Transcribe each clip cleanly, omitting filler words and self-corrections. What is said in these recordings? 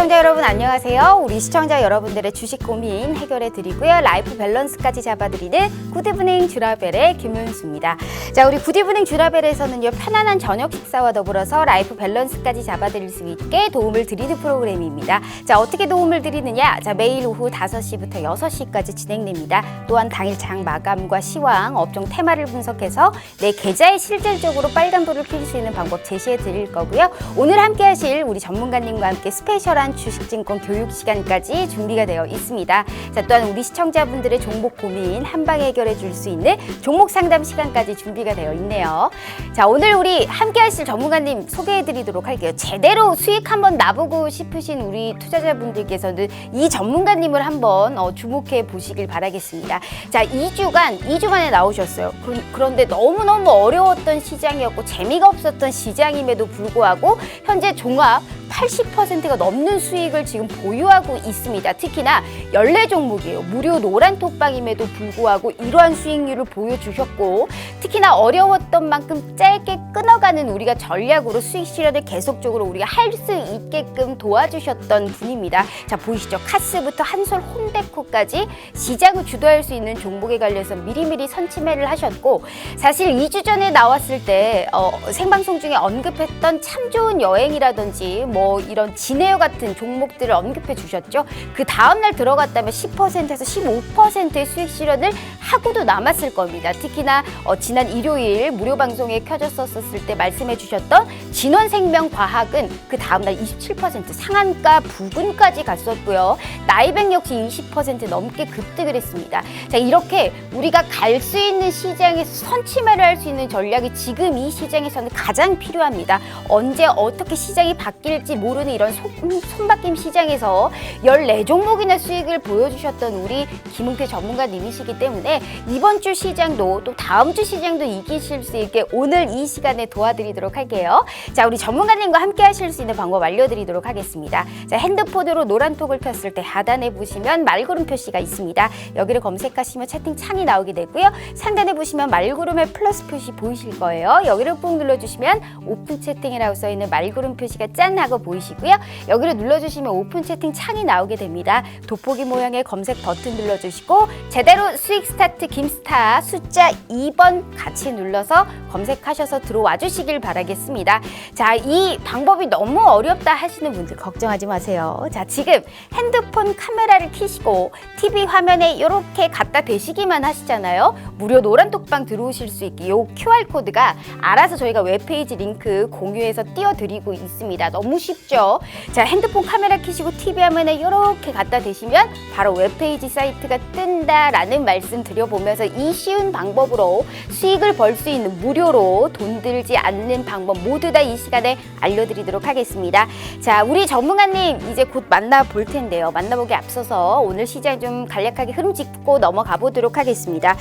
시청자 여러분 안녕하세요. 우리 시청자 여러분들의 주식 고민 해결해 드리고요. 라이프 밸런스까지 잡아드리는 굿이브닝 주라벨의 김은수입니다. 자, 우리 굿이브닝 주라벨에서는요, 편안한 저녁 식사와 더불어서 라이프 밸런스까지 잡아드릴 수 있게 도움을 드리는 프로그램입니다. 자, 어떻게 도움을 드리느냐? 자, 매일 오후 5시부터 6시까지 진행됩니다. 또한 당일 장 마감과 시황, 업종 테마를 분석해서 내 계좌에 실질적으로 빨간불을 켤 수 있는 방법 제시해 드릴 거고요. 오늘 함께 하실 우리 전문가님과 함께 스페셜한 주식증권 교육 시간까지 준비가 되어 있습니다. 자, 또한 우리 시청자분들의 종목 고민 한방에 해결해 줄 수 있는 종목 상담 시간까지 준비가 되어 있네요. 자, 오늘 우리 함께 하실 전문가님 소개해 드리도록 할게요. 제대로 수익 한번 나보고 싶으신 우리 투자자분들께서는 이 전문가님을 한번 주목해 보시길 바라겠습니다. 자, 2주 만에 나오셨어요. 그런데 너무너무 어려웠던 시장이었고 재미가 없었던 시장임에도 불구하고 현재 종합 80%가 넘는 수익을 지금 보유하고 있습니다. 특히나 연례 종목이에요. 무료 노란 톡방임에도 불구하고 이러한 수익률을 보여주셨고, 특히나 어려웠던 만큼 짧게 끊어가는 우리가 전략으로 수익 실현을 계속적으로 우리가 할 수 있게끔 도와주셨던 분입니다. 자, 보이시죠? 카스부터 한솔 홈데코까지 시장을 주도할 수 있는 종목에 관련해서 미리미리 선침해를 하셨고, 사실 2주 전에 나왔을 때 생방송 중에 언급했던 참 좋은 여행이라든지 뭐 이런 진에어 같은 종목들을 언급해 주셨죠. 그 다음날 들어갔다면 10%에서 15%의 수익 실현을 하고도 남았을 겁니다. 특히나 지난 일요일 무료 방송에 켜졌었을 때 말씀해 주셨던 진원생명과학은 그 다음날 27% 상한가 부근까지 갔었고요. 나이백 역시 20% 넘게 급등을 했습니다. 자, 이렇게 우리가 갈 수 있는 시장에서 선취매를 할 수 있는 전략이 지금 이 시장에서는 가장 필요합니다. 언제 어떻게 시장이 바뀔지 모르는 이런 손바뀜 시장에서 14종목이나 수익을 보여주셨던 우리 김은태 전문가님이시기 때문에 이번 주 시장도 또 다음 주 시장도 이기실 수 있게 오늘 이 시간에 도와드리도록 할게요. 자, 우리 전문가님과 함께 하실 수 있는 방법 알려드리도록 하겠습니다. 자, 핸드폰으로 노란톡을 켰을 때 하단에 보시면 말구름 표시가 있습니다. 여기를 검색하시면 채팅창이 나오게 되고요. 상단에 보시면 말구름의 플러스 표시 보이실 거예요. 여기를 꾹 눌러주시면 오픈 채팅이라고 써있는 말구름 표시가 짠 하고 보이시고요. 여기를 눌러주시면 오픈 채팅 창이 나오게 됩니다. 돋보기 모양의 검색 버튼 눌러주시고 제대로 수익 스타트 김스타 숫자 2번 같이 눌러서 검색하셔서 들어와 주시길 바라겠습니다. 자, 이 방법이 너무 어렵다 하시는 분들 걱정하지 마세요. 자, 지금 핸드폰 카메라를 켜시고 TV 화면에 이렇게 갖다 대시기만 하시잖아요. 무료 노란 톡방 들어오실 수 있게 이 QR코드가 알아서 저희가 웹페이지 링크 공유해서 띄워드리고 있습니다. 너무 쉽죠? 자, 핸드폰 카메라 켜시고 TV 화면에 이렇게 갖다 대시면 바로 웹페이지 사이트가 뜬다라는 말씀 드려보면서 이 쉬운 방법으로 수익을 벌 수 있는 무료로 돈 들지 않는 방법 모두 다 이 시간에 알려드리도록 하겠습니다. 자, 우리 전문가님 이제 곧 만나볼 텐데요. 만나보기 앞서서 오늘 시장 좀 간략하게 흐름 짚고 넘어가 보도록 하겠습니다.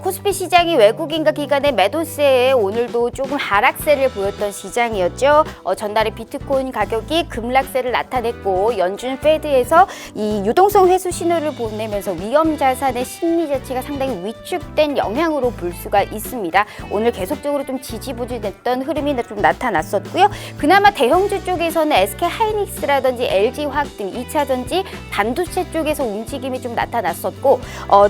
코스피 시장이 외국인과 기관의 매도세에 오늘도 조금 하락세를 보였던 시장이었죠. 전날에 비트코인 가격이 급락세를 나타냈고 연준 페드에서 이 유동성 회수 신호를 보내면서 위험 자산의 심리 자체가 상당히 위축된 영향으로 볼 수가 있습니다. 오늘 계속적으로 좀 지지부진했던 흐름이 좀 나타났었고요. 그나마 대형주 쪽에서는 SK 하이닉스라든지 LG 화학 등 2차전지 반도체 쪽에서 움직임이 좀 나타났었고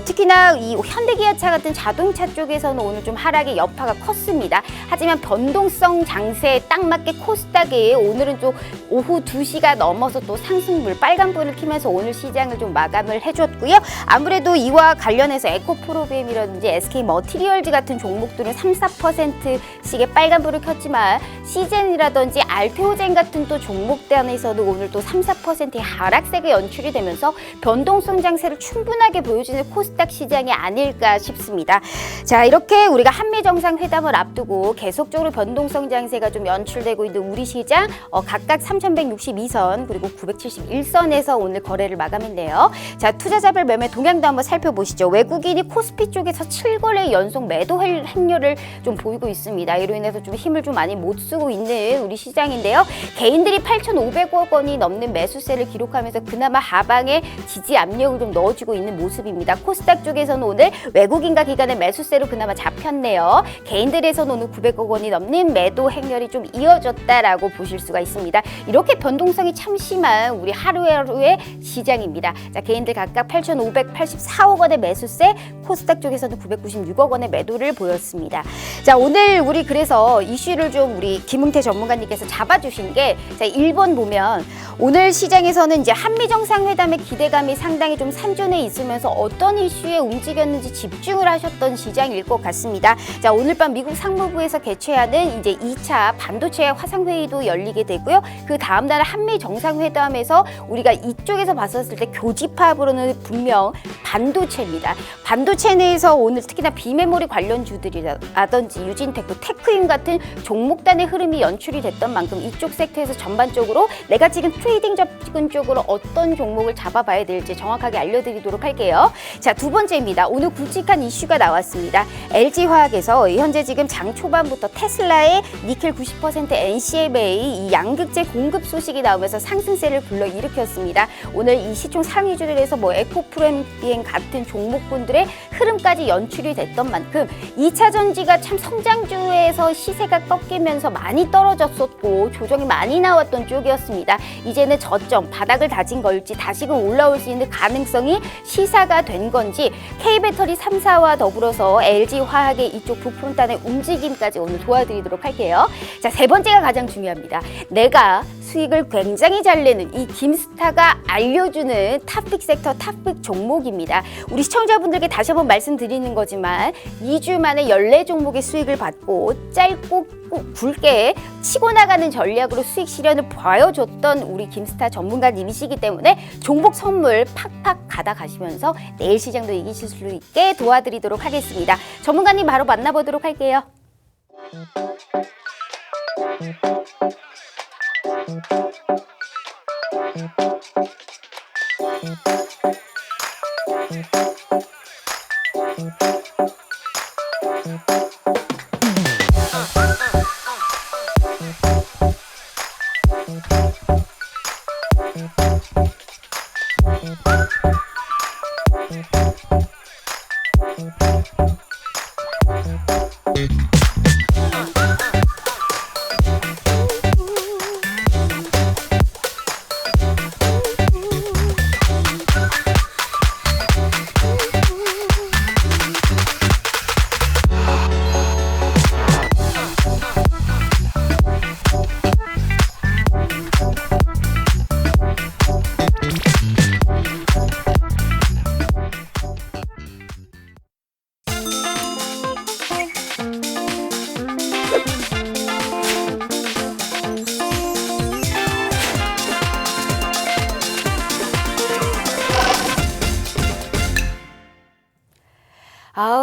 특히나 이 현대기아차 같은 자동차 쪽에서는 오늘 좀 하락의 여파가 컸습니다. 하지만 변동성 장세에 딱 맞게 코스닥이 오늘은 좀 오후 2시가 넘어서 또 상승불 빨간불을 켜면서 오늘 시장을 좀 마감을 해줬고요. 아무래도 이와 관련해서 에코프로비엠이라든지 SK 머티리얼즈 같은 종목들은 3~4%씩의 빨간불을 켰지만 시젠이라든지 알테오젠 같은 또 종목단에서도 오늘 또 3~4%의 하락세가 연출이 되면서 변동성 장세를 충분하게 보여주는 코스닥 시장이 아닐까 싶습니다. 자, 이렇게 우리가 한미 정상회담을 앞두고 계속적으로 변동성 장세가 좀 연출되고 있는 우리 시장 각각 3,162선 그리고 971선에서 오늘 거래를 마감했네요. 자, 투자자별 매매 동향도 한번 살펴보시죠. 외국인이 코스피 쪽에서 7거래 연속 매도 행렬을 좀 보이고 있습니다. 이로 인해서 좀 힘을 좀 많이 못 쓰고 있는 우리 시장인데요. 개인들이 8,500억 원이 넘는 매수세를 기록하면서 그나마 하방에 지지 압력을 좀 넣어주고 있는 모습입니다. 코스닥 쪽에서는 오늘 외국인과 기관의 매수세로 그나마 잡혔네요. 개인들에서는 오늘 900억 원이 넘는 매도 행렬이 좀 이어졌다라고 보실 수가 있습니다. 이렇게 변동성이 참 심한 우리 하루하루의 시장입니다. 자, 개인들 각각 8,584억 원의 매수세, 코스닥 쪽에서는 996억 원의 매도를 보였습니다. 자, 오늘 우리 그래서 이슈를 좀 우리 김웅태 전문가님께서 잡아주신 게, 자, 1번 보면 오늘 시장에서는 이제 한미 정상회담의 기대감이 상당히 좀 산전해 있으면서 어떤 이슈에 움직였는지 집중을 하셨던 시장일 것 같습니다. 자, 오늘 밤 미국 상무부에서 개최하는 이제 2차 반도체 화상회의도 열리게 되고요. 그 다음 날 한미 정상회담에서 우리가 이쪽에서 봤었을 때 교집합으로는 분명 반도체입니다. 반도체 내에서 오늘 특히나 비메모리 관련주들이라든지 유진테크, 테크임 같은 종목단의 흐름이 연출이 됐던 만큼 이쪽 섹터에서 전반적으로 내가 지금 트레이딩 접근 쪽으로 어떤 종목을 잡아봐야 될지 정확하게 알려드리도록 할게요. 자, 두 번째입니다. 오늘 굵직한 이슈가 나왔습니다. LG화학에서 현재 지금 장 초반부터 테슬라의 니켈 90%, NCMA 이 양극재 공급 소식이 나오면서 상승세를 불러일으켰습니다. 오늘 이 시총 상위주들에서 뭐 에코프로비행 같은 종목군들의 흐름까지 연출이 됐던 만큼 2차 전지가 참 성장주에서 시세가 꺾이면서 많이 떨어졌었고 조정이 많이 나왔던 쪽이었습니다. 이제는 저점, 바닥을 다진 걸지 다시금 올라올 수 있는 가능성이 시사가 된 건지 K배터리 3사와 더불어서 LG화학의 이쪽 부품단의 움직임까지 오늘 도와드리도록 할게요. 자, 세 번째가 가장 중요합니다. 내가 수익을 굉장히 잘 내는 이 김스타가 알려주는 탑픽 섹터, 탑픽 종목입니다. 우리 시청자분들께 다시 한번 말씀드리는 거지만 2주 만에 14종목의 수익을 받고 짧고 굵게 치고 나가는 전략으로 수익 실현을 보여줬던 우리 김스타 전문가님이시기 때문에 종목 선물 팍팍 받아가시면서 내일 시장도 이기실 수 있게 도와드리도록 하겠습니다. 전문가님 바로 만나보도록 할게요.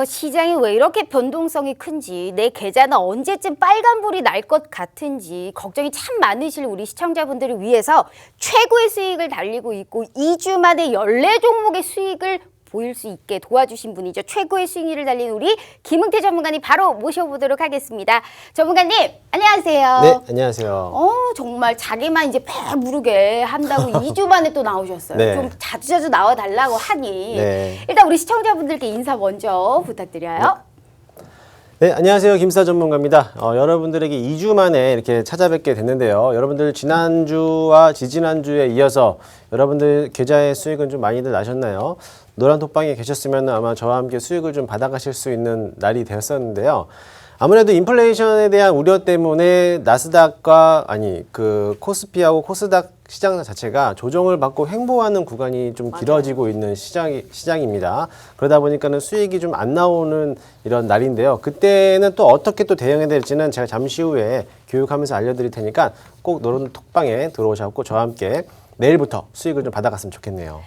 시장이 왜 이렇게 변동성이 큰지, 내 계좌는 언제쯤 빨간불이 날 것 같은지 걱정이 참 많으실 우리 시청자분들을 위해서 최고의 수익을 달리고 있고 2주 만에 14종목의 수익을 보일 수 있게 도와주신 분이죠. 최고의 수익률을 달린 우리 김웅태 전문가님 바로 모셔보도록 하겠습니다. 전문가님 안녕하세요. 네, 안녕하세요. 정말 자기만 이제 배 무르게 한다고 2주 만에 또 나오셨어요. 네. 좀 자주자주 나와달라고 하니 네. 일단 우리 시청자분들께 인사 먼저 부탁드려요. 네, 안녕하세요. 김스타 전문가입니다. 여러분들에게 2주 만에 이렇게 찾아뵙게 됐는데요. 여러분들 지난주와 지지난주에 이어서 여러분들 계좌의 수익은 좀 많이들 나셨나요? 노란 톡방에 계셨으면 아마 저와 함께 수익을 좀 받아가실 수 있는 날이 되었었는데요. 아무래도 인플레이션에 대한 우려 때문에 나스닥과 코스피하고 코스닥 시장 자체가 조정을 받고 횡보하는 구간이 좀 길어지고 있는 시장입니다. 그러다 보니까는 수익이 좀 안 나오는 이런 날인데요. 그때는 또 어떻게 또 대응해야 될지는 제가 잠시 후에 교육하면서 알려드릴 테니까 꼭 노란 톡방에 들어오셔서 저와 함께 내일부터 수익을 좀 받아갔으면 좋겠네요.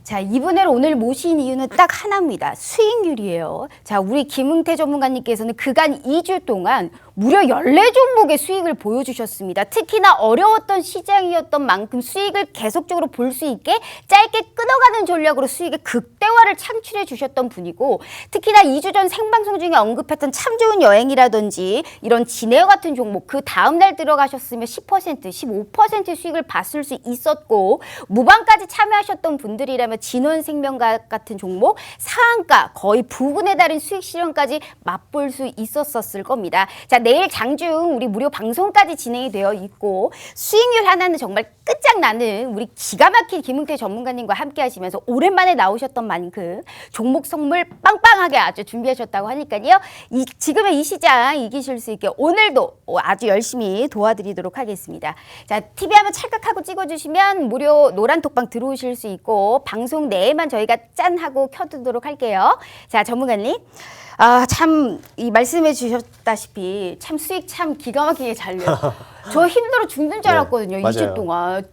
자, 이분을 오늘 모신 이유는 딱 하나입니다. 수익률이에요. 자, 우리 김웅태 전문가님께서는 그간 2주 동안 무려 14종목의 수익을 보여주셨습니다. 특히나 어려웠던 시장이었던 만큼 수익을 계속적으로 볼 수 있게 짧게 끊어가는 전략으로 수익의 극대화를 창출해 주셨던 분이고, 특히나 2주 전 생방송 중에 언급했던 참 좋은 여행이라든지 이런 진에어 같은 종목 그 다음날 들어가셨으면 10%, 15% 수익을 봤을 수 있었고, 무방까지 참여하셨던 분들이라면 진원생명과 같은 종목 상한가 거의 부근에 달인 수익 실현까지 맛볼 수 있었을 겁니다. 자, 내일 장중 우리 무료 방송까지 진행이 되어 있고, 수익률 하나는 정말 끝장나는 우리 기가 막힌 김웅태 전문가님과 함께 하시면서 오랜만에 나오셨던 만큼 종목 선물 빵빵하게 아주 준비하셨다고 하니까요. 지금의 이 시장 이기실 수 있게 오늘도 아주 열심히 도와드리도록 하겠습니다. 자, TV 한번 찰칵하고 찍어주시면 무료 노란 톡방 들어오실 수 있고, 방송 내에만 저희가 짠 하고 켜두도록 할게요. 자, 전문가님. 참, 이 말씀해 주셨다시피 참 수익 참 기가 막히게 잘 내요. 저 힘들어 죽는 줄 알았거든요. 네, 2주 동안.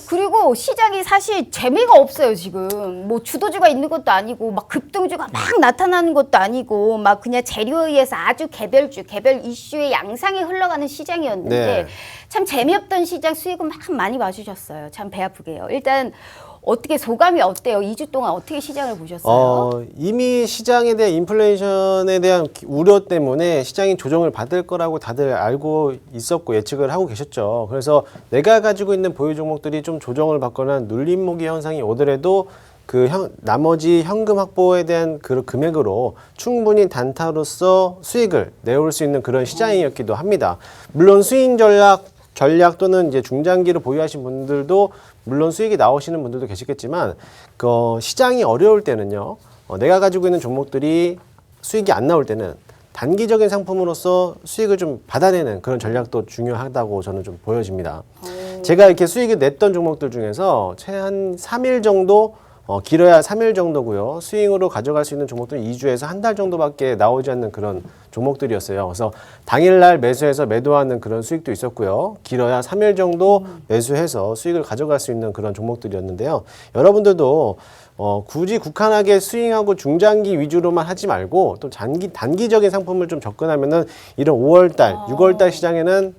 그리고 시장이 사실 재미가 없어요, 지금. 뭐 주도주가 있는 것도 아니고, 막 급등주가 막 나타나는 것도 아니고, 막 그냥 재료에 의해서 아주 개별 이슈의 양상이 흘러가는 시장이었는데, 네. 참 재미없던 시장 수익은 막 많이 봐주셨어요. 참 배 아프게요. 일단, 어떻게 소감이 어때요? 2주 동안 어떻게 시장을 보셨어요? 이미 시장에 대한 인플레이션에 대한 우려 때문에 시장이 조정을 받을 거라고 다들 알고 있었고 예측을 하고 계셨죠. 그래서 내가 가지고 있는 보유 종목들이 좀 조정을 받거나 눌림목의 현상이 오더라도 나머지 현금 확보에 대한 그 금액으로 충분히 단타로서 수익을 내올 수 있는 그런 시장이었기도 합니다. 물론 스윙 전략 또는 이제 중장기로 보유하신 분들도 물론 수익이 나오시는 분들도 계시겠지만, 시장이 어려울 때는요, 내가 가지고 있는 종목들이 수익이 안 나올 때는 단기적인 상품으로서 수익을 좀 받아내는 그런 전략도 중요하다고 저는 좀 보여집니다. 제가 이렇게 수익을 냈던 종목들 중에서 최한 3일 정도, 길어야 3일 정도고요. 스윙으로 가져갈 수 있는 종목들은 2주에서 한 달 정도밖에 나오지 않는 그런 종목들이었어요. 그래서 당일날 매수해서 매도하는 그런 수익도 있었고요. 길어야 3일 정도 매수해서 수익을 가져갈 수 있는 그런 종목들이었는데요. 여러분들도 굳이 국한하게 스윙하고 중장기 위주로만 하지 말고 또 단기적인 상품을 좀 접근하면은 이런 5월달, 6월달 시장에는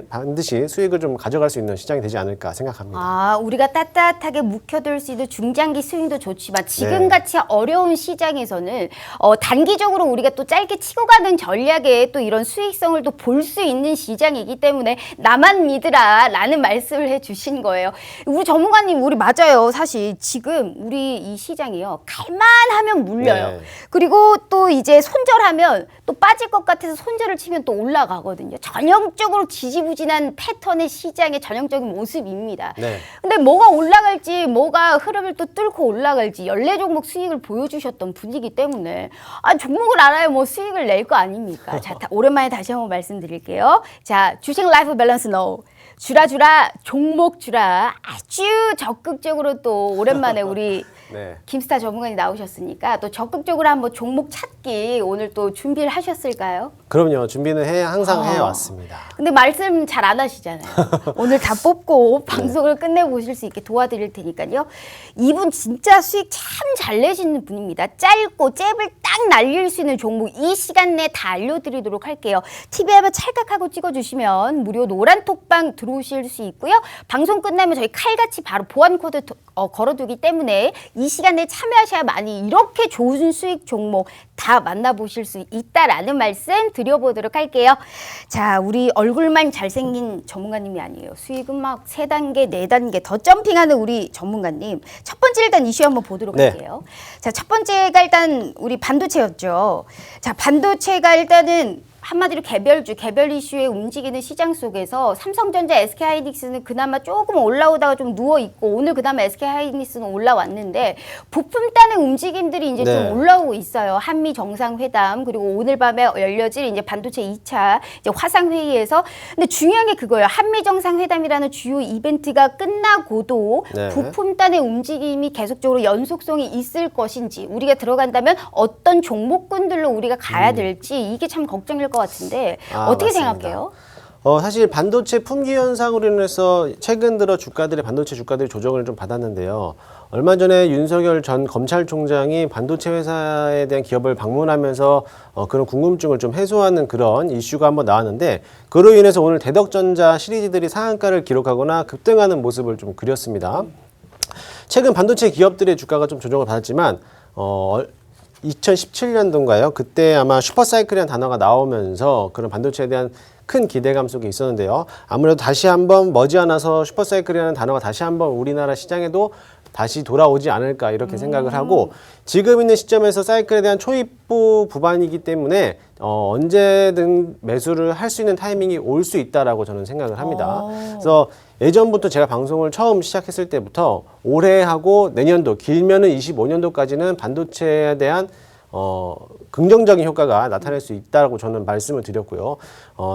반드시 수익을 좀 가져갈 수 있는 시장이 되지 않을까 생각합니다. 우리가 따뜻하게 묵혀둘 수 있는 중장기 스윙도 좋지만 지금같이 어려운 시장에서는 단기적으로 우리가 또 짧게 치고 가는 전략에 또 이런 수익성을 또 볼 수 있는 시장이기 때문에 나만 믿으라 라는 말씀을 해주신 거예요. 우리 전문가님, 우리 맞아요. 사실 지금 우리 이 시장이요, 갈만하면 물려요. 네. 그리고 또 이제 손절하면 또 빠질 것 같아서 손절을 치면 또 올라가거든요. 전형적으로 지지부진한 패턴의 시장의 전형적인 모습입니다. 네. 근데 뭐가 올라갈지, 뭐가 흐름을 또 뚫고 올라갈지 14종목 수익을 보여주셨던 분이기 때문에 종목을 알아야 뭐 수익을 낼 거 아닙니까? 자, 오랜만에 다시 한번 말씀드릴게요. 자, 주식 라이프 밸런스 노. 주라 종목 주라, 아주 적극적으로 또 오랜만에 우리 네. 김스타 전문가님 나오셨으니까 또 적극적으로 한번 종목 찾기 오늘 또 준비를 하셨을까요? 그럼요. 준비는 항상 해왔습니다. 근데 말씀 잘 안 하시잖아요. 오늘 다 뽑고 방송을 끝내보실 수 있게 도와드릴 테니까요. 이분 진짜 수익 참 잘 내시는 분입니다. 짧고 잽을 딱 날릴 수 있는 종목 이 시간 내에 다 알려드리도록 할게요. TV에 한번 찰칵하고 찍어주시면 무료 노란 톡방 들어오실 수 있고요. 방송 끝나면 저희 칼같이 바로 보안 코드 걸어두기 때문에 이 시간에 참여하셔야 많이 이렇게 좋은 수익 종목 다 만나보실 수 있다라는 말씀 드려보도록 할게요. 자, 우리 얼굴만 잘생긴 전문가님이 아니에요. 수익은 막 3단계, 4단계 더 점핑하는 우리 전문가님. 첫 번째 일단 이슈 한번 보도록 할게요. 자, 첫 번째가 일단 우리 반도체였죠. 자, 반도체가 일단은 한마디로 개별 이슈에 움직이는 시장 속에서 삼성전자, SK하이닉스는 그나마 조금 올라오다가 좀 누워있고 오늘 그나마 SK하이닉스는 올라왔는데 부품단의 움직임들이 이제 좀 올라오고 있어요. 한미 정상회담 그리고 오늘 밤에 열려질 이제 반도체 2차 이제 화상회의에서 근데 중요한 게 그거예요. 한미 정상회담이라는 주요 이벤트가 끝나고도 부품단의 움직임이 계속적으로 연속성이 있을 것인지 우리가 들어간다면 어떤 종목군들로 우리가 가야 될지 이게 참 걱정일 것 같은데 어떻게 맞습니다. 생각해요? 사실 반도체 품귀 현상으로 인해서 최근 들어 반도체 주가들이 조정을 좀 받았는데요. 얼마 전에 윤석열 전 검찰총장이 반도체 회사에 대한 기업을 방문하면서 그런 궁금증을 좀 해소하는 그런 이슈가 한번 나왔는데, 그로 인해서 오늘 대덕전자 시리즈들이 상한가를 기록하거나 급등하는 모습을 좀 그렸습니다. 최근 반도체 기업들의 주가가 좀 조정을 받았지만 2017년도인가요? 그때 아마 슈퍼사이클이라는 단어가 나오면서 그런 반도체에 대한 큰 기대감 속에 있었는데요. 아무래도 다시 한번 머지않아서 슈퍼사이클이라는 단어가 다시 한번 우리나라 시장에도 다시 돌아오지 않을까 이렇게 생각을 하고, 지금 있는 시점에서 사이클에 대한 초입부 구간이기 때문에 언제든 매수를 할 수 있는 타이밍이 올 수 있다라고 저는 생각을 합니다. 그래서 예전부터 제가 방송을 처음 시작했을 때부터 올해하고 내년도, 길면은 25년도까지는 반도체에 대한 긍정적인 효과가 나타날 수 있다고 저는 말씀을 드렸고요.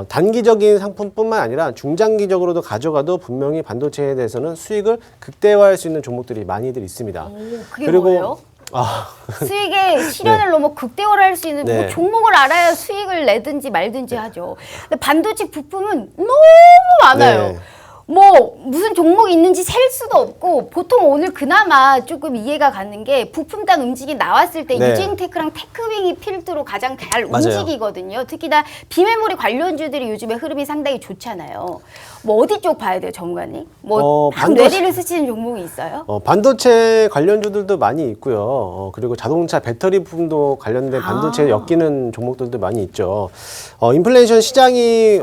단기적인 상품뿐만 아니라 중장기적으로도 가져가도 분명히 반도체에 대해서는 수익을 극대화할 수 있는 종목들이 많이들 있습니다. 그게 뭐예요? 수익의 실현을 넘어 극대화를 할 수 있는 뭐 종목을 알아야 수익을 내든지 말든지 하죠. 근데 반도체 부품은 너무 많아요. 네. 뭐 무슨 종목이 있는지 셀 수도 없고, 보통 오늘 그나마 조금 이해가 가는 게 부품당 움직이 나왔을 때 네. 유진테크랑 테크윙이 필두로 가장 잘 맞아요. 움직이거든요. 특히나 비메모리 관련주들이 요즘에 흐름이 상당히 좋잖아요. 뭐 어디 쪽 봐야 돼요, 전문가님? 뭐 뇌리를 스치는 종목이 있어요? 반도체 관련주들도 많이 있고요. 그리고 자동차 배터리 부품도 관련된 반도체에 엮이는 종목들도 많이 있죠. 인플레이션 시장이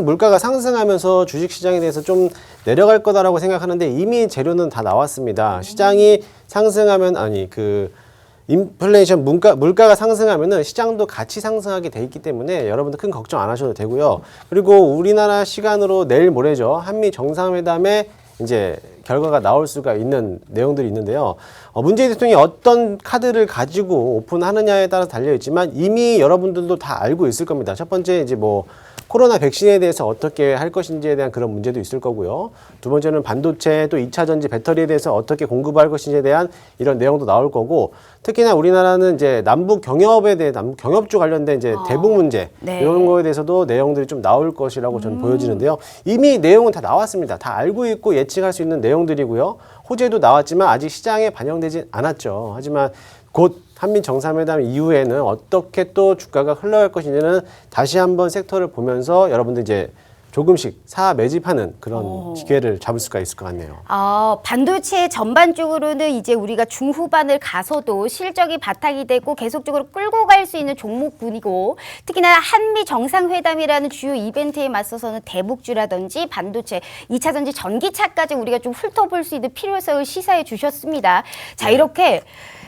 물가가 상승하면서 주식 시장에 대해서 좀 내려갈 거다라고 생각하는데, 이미 재료는 다 나왔습니다. 시장이 상승하면, 인플레이션 물가가 상승하면은 시장도 같이 상승하게 돼 있기 때문에 여러분들 큰 걱정 안 하셔도 되고요. 그리고 우리나라 시간으로 내일 모레죠. 한미 정상회담에 이제 결과가 나올 수가 있는 내용들이 있는데요. 문재인 대통령이 어떤 카드를 가지고 오픈하느냐에 따라 달려 있지만 이미 여러분들도 다 알고 있을 겁니다. 첫 번째 이제 뭐 코로나 백신에 대해서 어떻게 할 것인지에 대한 그런 문제도 있을 거고요. 두 번째는 반도체 또 2차 전지 배터리에 대해서 어떻게 공급할 것인지에 대한 이런 내용도 나올 거고, 특히나 우리나라는 이제 남북 경협주 관련된 이제 대북 문제 이런 거에 대해서도 내용들이 좀 나올 것이라고 저는 보여지는데요. 이미 내용은 다 나왔습니다. 다 알고 있고 예측할 수 있는 내용들이고요. 호재도 나왔지만 아직 시장에 반영되지 않았죠. 하지만 곧 한미 정상회담 이후에는 어떻게 또 주가가 흘러갈 것인지는 다시 한번 섹터를 보면서 여러분들 이제 조금씩 매집하는 그런 기회를 잡을 수가 있을 것 같네요. 반도체 전반적으로는 이제 우리가 중후반을 가서도 실적이 바탕이 되고 계속적으로 끌고 갈 수 있는 종목군이고, 특히나 한미 정상회담이라는 주요 이벤트에 맞서서는 대북주라든지 반도체, 2차 전지 전기차까지 우리가 좀 훑어볼 수 있는 필요성을 시사해 주셨습니다. 자, 이렇게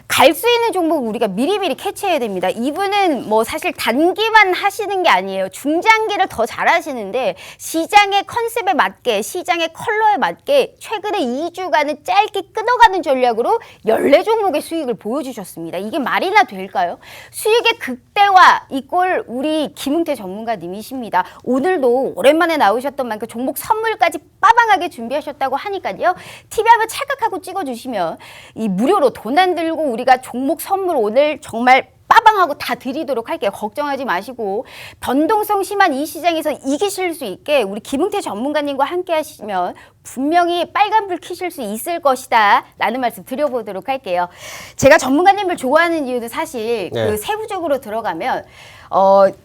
갈 수 있는 종목 우리가 미리미리 캐치해야 됩니다. 이분은 뭐 사실 단기만 하시는 게 아니에요. 중장기를 더 잘하시는데, 시장의 컨셉에 맞게, 시장의 컬러에 맞게 최근에 2주간은 짧게 끊어가는 전략으로 14종목의 수익을 보여주셨습니다. 이게 말이나 될까요? 수익의 극대화 이꼴 우리 김웅태 전문가님이십니다. 오늘도 오랜만에 나오셨던 만큼 종목 선물까지 빠방하게 준비하셨다고 하니까요. TV 한번 찰칵하고 찍어주시면 이 무료로 돈 안 들고 우리가 종목 선물 오늘 정말 빠방하고 다 드리도록 할게요. 걱정하지 마시고, 변동성 심한 이 시장에서 이기실 수 있게 우리 김웅태 전문가님과 함께 하시면 분명히 빨간불 켜실 수 있을 것이다 라는 말씀 드려보도록 할게요. 제가 전문가님을 좋아하는 이유는 사실 그 세부적으로 들어가면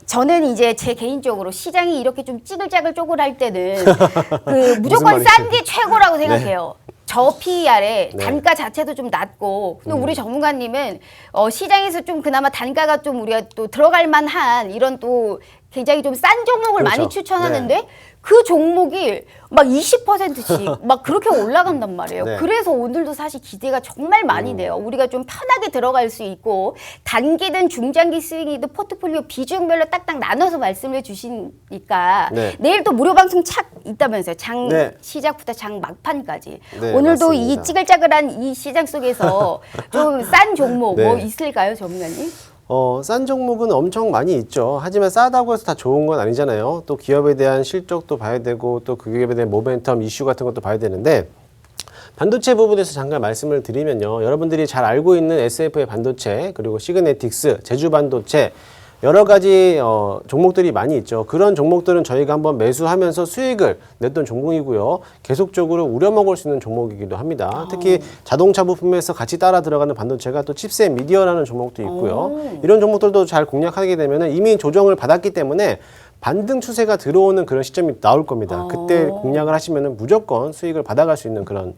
저는 이제 제 개인적으로 시장이 이렇게 좀 찌글짜글 쪼글할 때는 무조건 싼 게 최고라고 생각해요. 저 PER에 단가 자체도 좀 낮고, 근데 우리 전문가님은 시장에서 좀 그나마 단가가 좀 우리가 또 들어갈 만한 이런 또 굉장히 좀 싼 종목을 많이 추천하는데 그 종목이 막 20%씩 막 그렇게 올라간단 말이에요. 그래서 오늘도 사실 기대가 정말 많이 돼요. 우리가 좀 편하게 들어갈 수 있고, 단기든 중장기 수익이든 포트폴리오 비중별로 딱딱 나눠서 말씀해 주시니까 내일 또 무료 방송 착 있다면서요. 장 시작부터 장 막판까지. 오늘도 맞습니다. 이 찌글짜글한 이 시장 속에서 좀 싼 종목 뭐 있을까요, 전문가님? 싼 종목은 엄청 많이 있죠. 하지만 싸다고 해서 다 좋은 건 아니잖아요. 또 기업에 대한 실적도 봐야 되고, 또 그 기업에 대한 모멘텀 이슈 같은 것도 봐야 되는데, 반도체 부분에서 잠깐 말씀을 드리면요. 여러분들이 잘 알고 있는 SF의 반도체, 그리고 시그네틱스, 제주반도체, 여러 가지 종목들이 많이 있죠. 그런 종목들은 저희가 한번 매수하면서 수익을 냈던 종목이고요. 계속적으로 우려먹을 수 있는 종목이기도 합니다. 특히 자동차 부품에서 같이 따라 들어가는 반도체가 또 칩셋 미디어라는 종목도 있고요. 이런 종목들도 잘 공략하게 되면 이미 조정을 받았기 때문에 반등 추세가 들어오는 그런 시점이 나올 겁니다. 그때 공략을 하시면 무조건 수익을 받아갈 수 있는 그런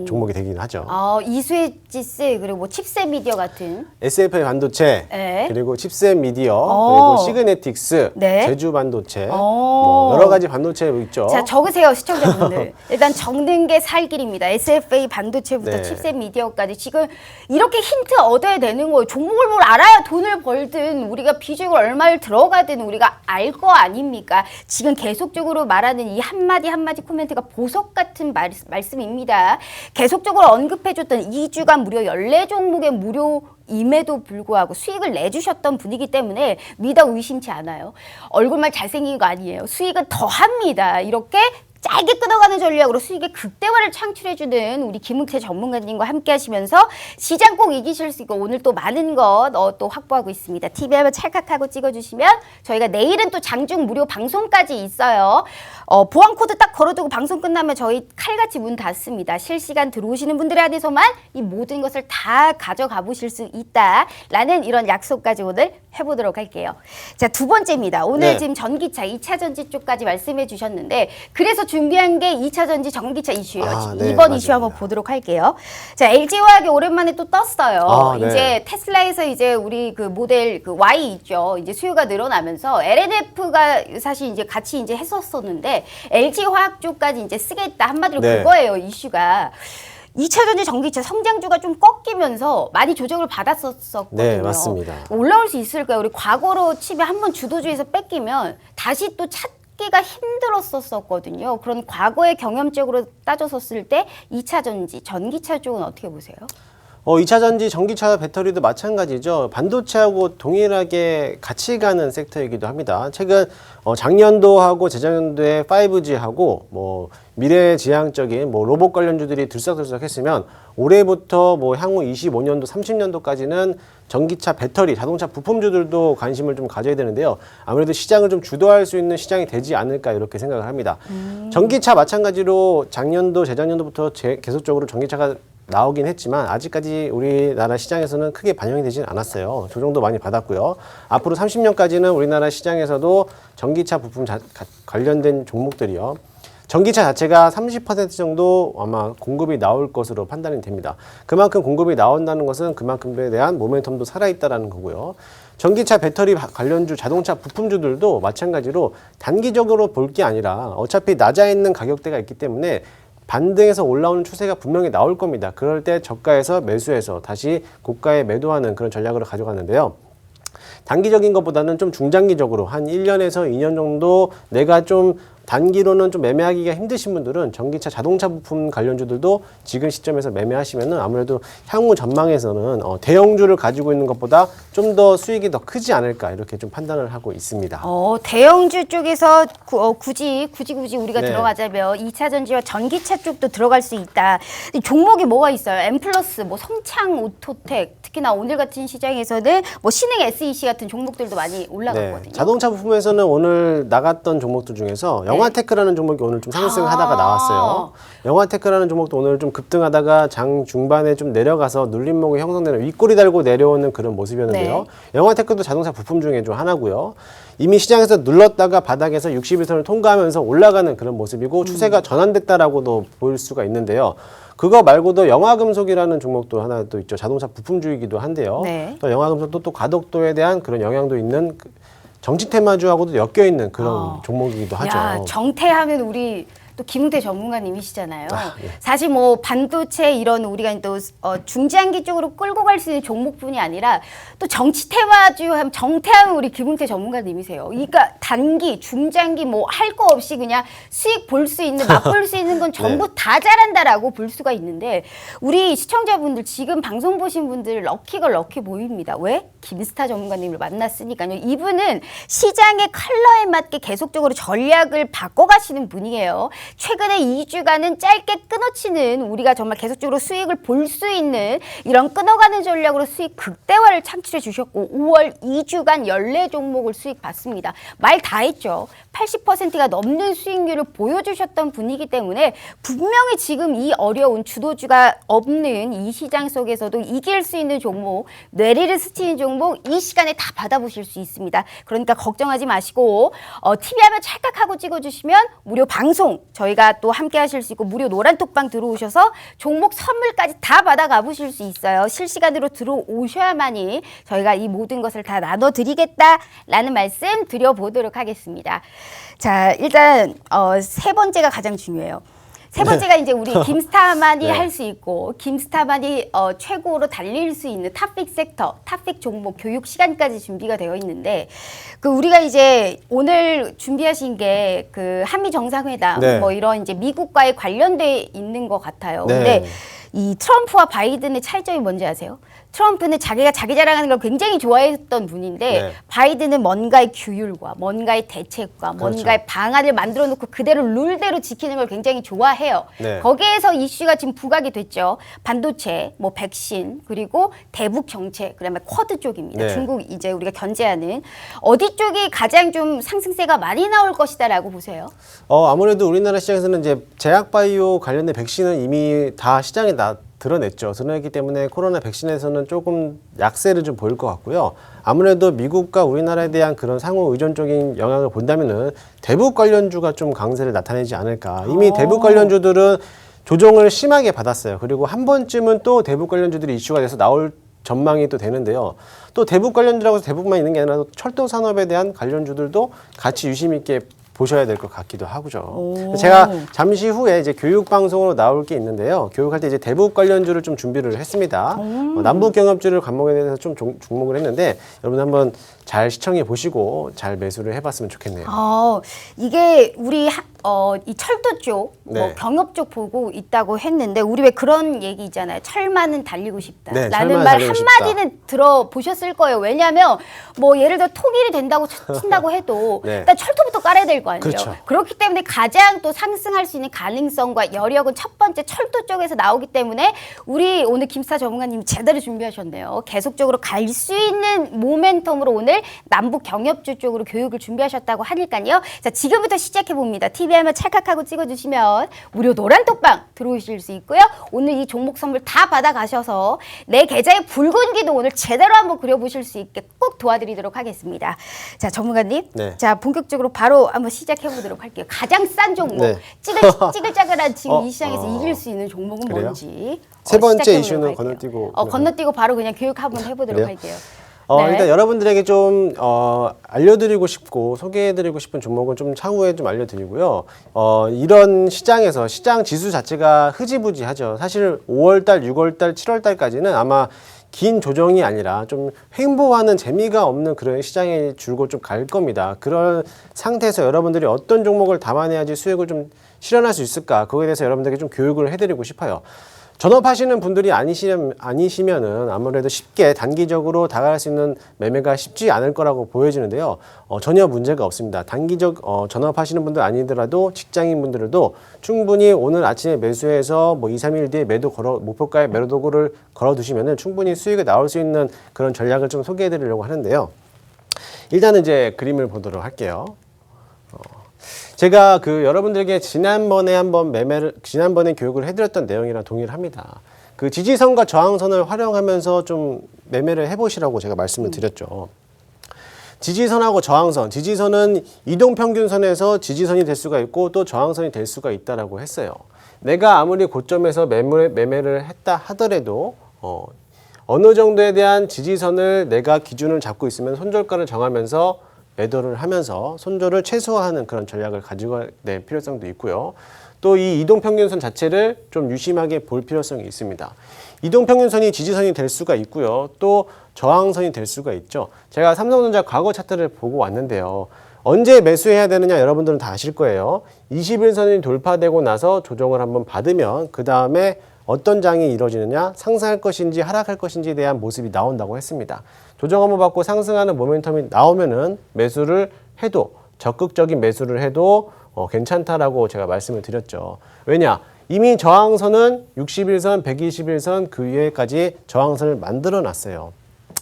종목이 되긴 하죠. 이수에지스 그리고 뭐 칩셋 미디어 같은 SFA 반도체, 네. 그리고 칩셋 미디어, 그리고 시그네틱스, 네. 제주 반도체, 뭐 여러 가지 반도체 있죠. 자, 적으세요, 시청자분들. 일단 적는 게 살 길입니다. SFA 반도체부터 네. 칩셋 미디어까지 지금 이렇게 힌트 얻어야 되는 거예요. 종목을 뭘 알아야 돈을 벌든 우리가 비중을 얼마를 들어가든 우리가 알 거 아닙니까? 지금 계속적으로 말하는 이 한마디 한마디 코멘트가 보석 같은 말씀입니다. 계속적으로 언급해줬던 2주간 무려 14종목의 무료임에도 불구하고 수익을 내주셨던 분이기 때문에 믿어 의심치 않아요. 얼굴만 잘생긴 거 아니에요. 수익은 더 합니다. 이렇게 짧게 끊어가는 전략으로 수익의 극대화를 창출해주는 우리 김은태 전문가님과 함께 하시면서 시장 꼭 이기실 수 있고 오늘 또 많은 것 또 확보하고 있습니다. TV 한번 찰칵하고 찍어주시면 저희가 내일은 또 장중 무료 방송까지 있어요. 보안 코드 딱 걸어두고 방송 끝나면 저희 칼같이 문 닫습니다. 실시간 들어오시는 분들에 한해서만 이 모든 것을 다 가져가 보실 수 있다라는 이런 약속까지 오늘 해보도록 할게요. 자, 두 번째입니다. 오늘 네. 지금 전기차, 2차 전지 쪽까지 말씀해 주셨는데 그래서 준비한 게 2차 전지 전기차 이슈예요. 네, 이번 이슈 한번 보도록 할게요. 자, LG화학이 오랜만에 또 떴어요. 네. 이제 테슬라에서 이제 우리 그 모델 그 Y 있죠. 이제 수요가 늘어나면서 LNF가 사실 이제 같이 이제 했었었는데 LG화학 쪽까지 이제 쓰겠다. 한마디로 네. 그거예요, 이슈가. 2차 전지 전기차 성장주가 좀 꺾이면서 많이 조정을 받았었거든요. 네, 맞습니다. 올라올 수 있을까요? 우리 과거로 치면 한번 주도주에서 뺏기면 다시 또 찾기가 힘들었었거든요. 그런 과거의 경험적으로 따졌었을 때 2차 전지, 전기차 쪽은 어떻게 보세요? 2차 전지 전기차 배터리도 마찬가지죠. 반도체하고 동일하게 같이 가는 섹터이기도 합니다. 최근 작년도하고 재작년도에 5G하고 뭐 미래지향적인 뭐 로봇 관련주들이 들썩들썩했으면 올해부터 뭐 향후 25년도, 30년도까지는 전기차 배터리, 자동차 부품주들도 관심을 좀 가져야 되는데요. 아무래도 시장을 좀 주도할 수 있는 시장이 되지 않을까 이렇게 생각을 합니다. 전기차 마찬가지로 작년도, 재작년도부터 계속적으로 전기차가 나오긴 했지만 아직까지 우리나라 시장에서는 크게 반영이 되진 않았어요. 조정도 많이 받았고요. 앞으로 30년까지는 우리나라 시장에서도 전기차 부품 관련된 종목들이요. 전기차 자체가 30% 정도 아마 공급이 나올 것으로 판단이 됩니다. 그만큼 공급이 나온다는 것은 그만큼에 대한 모멘텀도 살아있다는 거고요. 전기차 배터리 관련주 자동차 부품주들도 마찬가지로 단기적으로 볼 게 아니라 어차피 낮아 있는 가격대가 있기 때문에 반등해서 올라오는 추세가 분명히 나올 겁니다. 그럴 때 저가에서 매수해서 다시 고가에 매도하는 그런 전략으로 가져갔는데요. 단기적인 것보다는 좀 중장기적으로 한 1년에서 2년 정도 내가 좀 단기로는 좀 매매하기가 힘드신 분들은 전기차 자동차 부품 관련주들도 지금 시점에서 매매하시면은 아무래도 향후 전망에서는 대형주를 가지고 있는 것보다 좀 더 수익이 더 크지 않을까 이렇게 좀 판단을 하고 있습니다. 대형주 쪽에서 굳이 우리가 네. 들어가자면 2차 전지와 전기차 쪽도 들어갈 수 있다. 종목이 뭐가 있어요? 엠플러스, 뭐 성창 오토텍, 특히나 오늘 같은 시장에서는 뭐 신흥 SEC 같은 종목들도 많이 올라갔거든요. 자동차 부품에서는 오늘 나갔던 종목들 중에서 영화테크라는 종목이 오늘 좀 상승하다가 나왔어요. 영화테크라는 종목도 오늘 좀 급등하다가 장 중반에 좀 내려가서 눌림목이 형성되는 윗꼬리 달고 내려오는 그런 모습이었는데요. 영화테크도 자동차 부품 중에 좀 하나고요. 이미 시장에서 눌렀다가 바닥에서 61선을 통과하면서 올라가는 그런 모습이고 추세가 전환됐다라고도 볼 수가 있는데요. 그거 말고도 영화금속이라는 종목도 하나 또 있죠. 자동차 부품주이기도 한데요. 네. 또 영화금속도 또 가덕도에 대한 그런 영향도 있는 정치 테마주하고도 엮여 있는 그런 종목이기도 하죠. 야, 정태하면 우리 또 김은태 전문가님이시잖아요. 예. 사실 뭐 반도체 이런 우리가 또 중장기 쪽으로 끌고 갈 수 있는 종목뿐이 아니라 또 정치 테마주 하면 정태하면 우리 김은태 전문가님이세요. 그러니까 단기, 중장기 뭐 할 거 없이 그냥 수익 볼 수 있는 맛볼 수 있는 건 전부 다 잘한다라고 볼 수가 있는데 우리 시청자분들 지금 방송 보신 분들 럭키가 럭키 보입니다. 왜? 김스타 전문가님을 만났으니까요. 이분은 시장의 컬러에 맞게 계속적으로 전략을 바꿔가시는 분이에요. 최근에 2주간은 짧게 끊어치는 우리가 정말 계속적으로 수익을 볼 수 있는 이런 끊어가는 전략으로 수익 극대화를 창출해 주셨고 5월 2주간 14종목을 수익 봤습니다. 말 다 했죠. 80%가 넘는 수익률을 보여주셨던 분이기 때문에 분명히 지금 이 어려운 주도주가 없는 이 시장 속에서도 이길 수 있는 종목, 뇌리를 스치는 종목 이 시간에 다 받아보실 수 있습니다. 그러니까 걱정하지 마시고 TV 화면 찰칵하고 찍어주시면 무료 방송 저희가 또 함께 하실 수 있고 무료 노란톡방 들어오셔서 종목 선물까지 다 받아가 보실 수 있어요. 실시간으로 들어오셔야만이 저희가 이 모든 것을 다 나눠드리겠다라는 말씀 드려보도록 하겠습니다. 자, 일단 세 번째가 가장 중요해요. 세 번째가 이제 우리 김스타만이 네. 할 수 있고 김스타만이 최고로 달릴 수 있는 탑픽 섹터, 탑픽 종목 교육 시간까지 준비가 되어 있는데 그 우리가 이제 오늘 준비하신 게 그 한미 정상회담 네. 뭐 이런 이제 미국과의 관련돼 있는 것 같아요. 네. 근데 이 트럼프와 바이든의 차이점이 뭔지 아세요? 트럼프는 자기가 자기 자랑하는 걸 굉장히 좋아했던 분인데 네. 바이든은 뭔가의 규율과 뭔가의 대책과 그렇죠. 뭔가의 방안을 만들어 놓고 그대로 룰대로 지키는 걸 굉장히 좋아해요. 네. 거기에서 이슈가 지금 부각이 됐죠. 반도체, 뭐 백신, 그리고 대북 정책, 그다음에 쿼드 쪽입니다. 네. 중국 이제 우리가 견제하는 어디 쪽이 가장 좀 상승세가 많이 나올 것이다라고 보세요? 아무래도 우리나라 시장에서는 이제 제약바이오 관련된 백신은 이미 다 시장에 드러냈죠. 드러냈기 때문에 코로나 백신에서는 조금 약세를 좀 보일 것 같고요. 아무래도 미국과 우리나라에 대한 그런 상호 의존적인 영향을 본다면은 대북 관련주가 좀 강세를 나타내지 않을까. 이미 대북 관련주들은 조정을 심하게 받았어요. 그리고 한 번쯤은 또 대북 관련주들이 이슈가 돼서 나올 전망이 또 되는데요. 또 대북 관련주라고 해서 대북만 있는 게 아니라 철도 산업에 대한 관련주들도 같이 유심 있게 보셔야 될 것 같기도 하고죠. 제가 잠시 후에 이제 교육 방송으로 나올 게 있는데요. 교육할 때 이제 대북 관련주를 좀 준비를 했습니다. 남북 경협주를 관목에 대해서 좀 주목을 했는데 여러분 한번 잘 시청해 보시고 잘 매수를 해봤으면 좋겠네요. 이게 우리 이 철도 쪽, 뭐 네. 경협 쪽 보고 있다고 했는데 우리 왜 그런 얘기 있잖아요. 철만은 달리고 싶다. 네, 라는 철만은 말 달리고 싶다. 한마디는 들어보셨을 거예요. 왜냐하면 뭐 예를 들어 통일이 된다고 친다고 해도 네. 일단 철도부터 깔아야 될 거 아니에요. 그렇죠. 그렇기 때문에 가장 또 상승할 수 있는 가능성과 여력은 첫 번째 철도 쪽에서 나오기 때문에 우리 오늘 김스타 전문가님이 제대로 준비하셨네요. 계속적으로 갈 수 있는 모멘텀으로 오늘 남북 경협주 쪽으로 교육을 준비하셨다고 하니까요. 자, 지금부터 시작해 봅니다. TV 화면 찰칵하고 찍어주시면 무료 노란톡방 들어오실 수 있고요. 오늘 이 종목 선물 다 받아가셔서 내 계좌의 붉은 기도 오늘 제대로 한번 그려보실 수 있게 꼭 도와드리도록 하겠습니다. 자, 전문가님. 네. 자, 본격적으로 바로 한번 시작해 보도록 할게요. 가장 싼 종목. 네. 찌글찌글한 지금 이 시장에서 어. 이길 수 있는 종목은 그래요? 뭔지. 세 번째 시작해 보도록 이슈는 할게요. 건너뛰고 건너뛰고 바로 그냥 교육 한번 해보도록 그래요? 할게요. 네. 일단 여러분들에게 좀 알려드리고 싶고 소개해드리고 싶은 종목은 좀 차후에 좀 알려드리고요. 이런 시장에서 시장 지수 자체가 흐지부지하죠. 사실 5월달, 6월달, 7월달까지는 아마 긴 조정이 아니라 좀 횡보하는 재미가 없는 그런 시장에 줄곧 좀 갈 겁니다. 그런 상태에서 여러분들이 어떤 종목을 담아내야지 수익을 좀 실현할 수 있을까? 그거에 대해서 여러분들에게 좀 교육을 해드리고 싶어요. 전업하시는 분들이 아니시면은 아무래도 쉽게 단기적으로 다가갈 수 있는 매매가 쉽지 않을 거라고 보여지는데요. 전혀 문제가 없습니다. 단기적 전업하시는 분들 아니더라도 직장인 분들도 충분히 오늘 아침에 매수해서 뭐 2, 3일 뒤에 목표가의 매도를 걸어두시면은 충분히 수익이 나올 수 있는 그런 전략을 좀 소개해 드리려고 하는데요. 일단은 이제 그림을 보도록 할게요. 제가 여러분들에게 지난번에 지난번에 교육을 해드렸던 내용이랑 동일합니다. 그 지지선과 저항선을 활용하면서 좀 매매를 해보시라고 제가 말씀을 드렸죠. 지지선하고 저항선, 지지선은 이동평균선에서 지지선이 될 수가 있고 또 저항선이 될 수가 있다라고 했어요. 내가 아무리 고점에서 매매를 했다 하더라도 어느 정도에 대한 지지선을 내가 기준을 잡고 있으면 손절가를 정하면서 매도를 하면서 손절을 최소화하는 그런 전략을 가지고 낼 필요성도 있고요. 또 이 이동평균선 자체를 좀 유심하게 볼 필요성이 있습니다. 이동평균선이 지지선이 될 수가 있고요. 또 저항선이 될 수가 있죠. 제가 삼성전자 과거 차트를 보고 왔는데요. 언제 매수해야 되느냐 여러분들은 다 아실 거예요. 21선이 돌파되고 나서 조정을 한번 받으면 그 다음에 어떤 장이 이루어지느냐, 상승할 것인지 하락할 것인지에 대한 모습이 나온다고 했습니다. 조정 한번 받고 상승하는 모멘텀이 나오면은 매수를 해도 적극적인 매수를 해도 괜찮다라고 제가 말씀을 드렸죠. 왜냐? 이미 저항선은 61선, 121선 그 위에까지 저항선을 만들어 놨어요.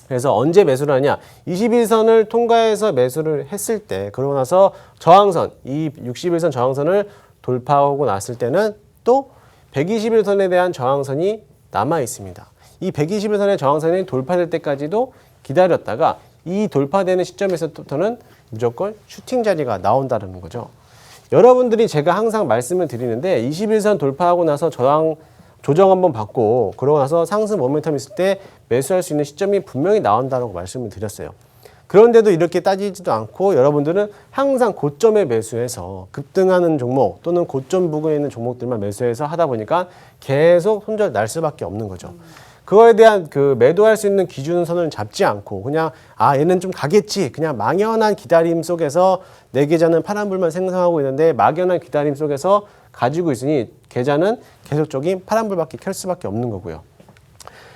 그래서 언제 매수를 하냐? 21선을 통과해서 매수를 했을 때, 그러고 나서 저항선, 이 61선 저항선을 돌파하고 났을 때는 또 121선에 대한 저항선이 남아 있습니다. 이 121선의 저항선이 돌파될 때까지도 기다렸다가 이 돌파되는 시점에서부터는 무조건 슈팅 자리가 나온다는 거죠. 여러분들이 제가 항상 말씀을 드리는데 21선 돌파하고 나서 조정 한번 받고 그러고 나서 상승 모멘텀 있을 때 매수할 수 있는 시점이 분명히 나온다고 말씀을 드렸어요. 그런데도 이렇게 따지지도 않고 여러분들은 항상 고점에 매수해서 급등하는 종목 또는 고점 부근에 있는 종목들만 매수해서 하다 보니까 계속 손절 날 수밖에 없는 거죠. 그거에 대한 그 매도할 수 있는 기준선을 잡지 않고 그냥 얘는 좀 가겠지, 그냥 막연한 기다림 속에서 내 계좌는 파란불만 생성하고 있는데 막연한 기다림 속에서 가지고 있으니 계좌는 계속적인 파란불밖에 켤 수밖에 없는 거고요.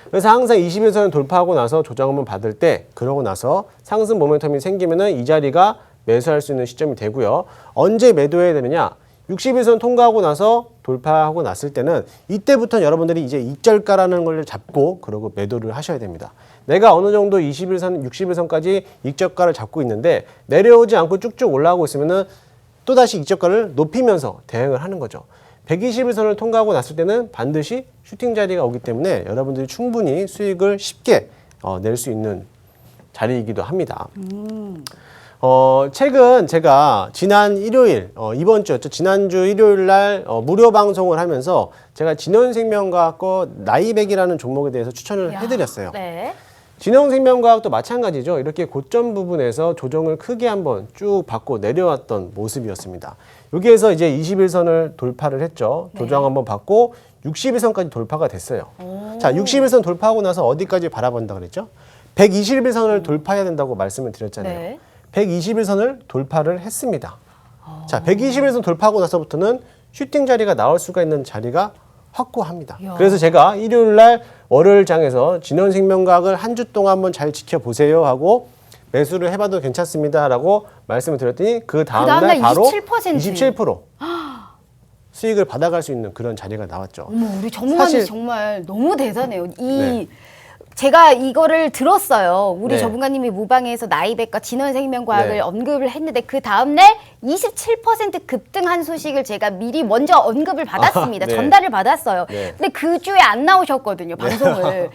그래서 항상 21선을 돌파하고 나서 조정 한번 받을 때, 그러고 나서 상승 모멘텀이 생기면은 이 자리가 매수할 수 있는 시점이 되고요. 언제 매도해야 되느냐? 61선 통과하고 나서 돌파하고 났을 때는 이때부터는 여러분들이 이제 익절가라는 걸 잡고 그러고 매도를 하셔야 됩니다. 내가 어느 정도 21선, 61선까지 익절가를 잡고 있는데 내려오지 않고 쭉쭉 올라가고 있으면은 또다시 익절가를 높이면서 대응을 하는 거죠. 121선을 통과하고 났을 때는 반드시 슈팅 자리가 오기 때문에 여러분들이 충분히 수익을 쉽게 낼 수 있는 자리이기도 합니다. 최근 제가 지난 일요일, 이번 주였죠. 지난주 일요일 날 무료 방송을 하면서 제가 진원생명과학 거 나이백이라는 종목에 대해서 추천을 해드렸어요. 네. 진원생명과학도 마찬가지죠. 이렇게 고점 부분에서 조정을 크게 한번 쭉 받고 내려왔던 모습이었습니다. 여기에서 이제 21선을 돌파를 했죠. 조정 한번 받고 61선까지 돌파가 됐어요. 자, 61선 돌파하고 나서 어디까지 바라본다 그랬죠? 121선을 돌파해야 된다고 말씀을 드렸잖아요. 네. 121선을 돌파를 했습니다. 자, 121선 돌파하고 나서부터는 슈팅 자리가 나올 수가 있는 자리가 확고합니다. 이야. 그래서 제가 일요일 날 월요일장에서 진원생명과학을 한 주 동안 한번 잘 지켜보세요 하고 매수를 해봐도 괜찮습니다라고 말씀을 드렸더니 그 다음날 바로 27% 수익을 받아갈 수 있는 그런 자리가 나왔죠. 어머, 우리 전문가님 사실- 정말 너무 대단해요. 네. 제가 이거를 들었어요. 우리 네. 전문가님이 무방에서 나이백과 진원생명과학을 네. 언급을 했는데 그 다음날 27% 급등한 소식을 제가 미리 먼저 언급을 받았습니다. 네. 전달을 받았어요. 네. 근데 그 주에 안 나오셨거든요, 방송을.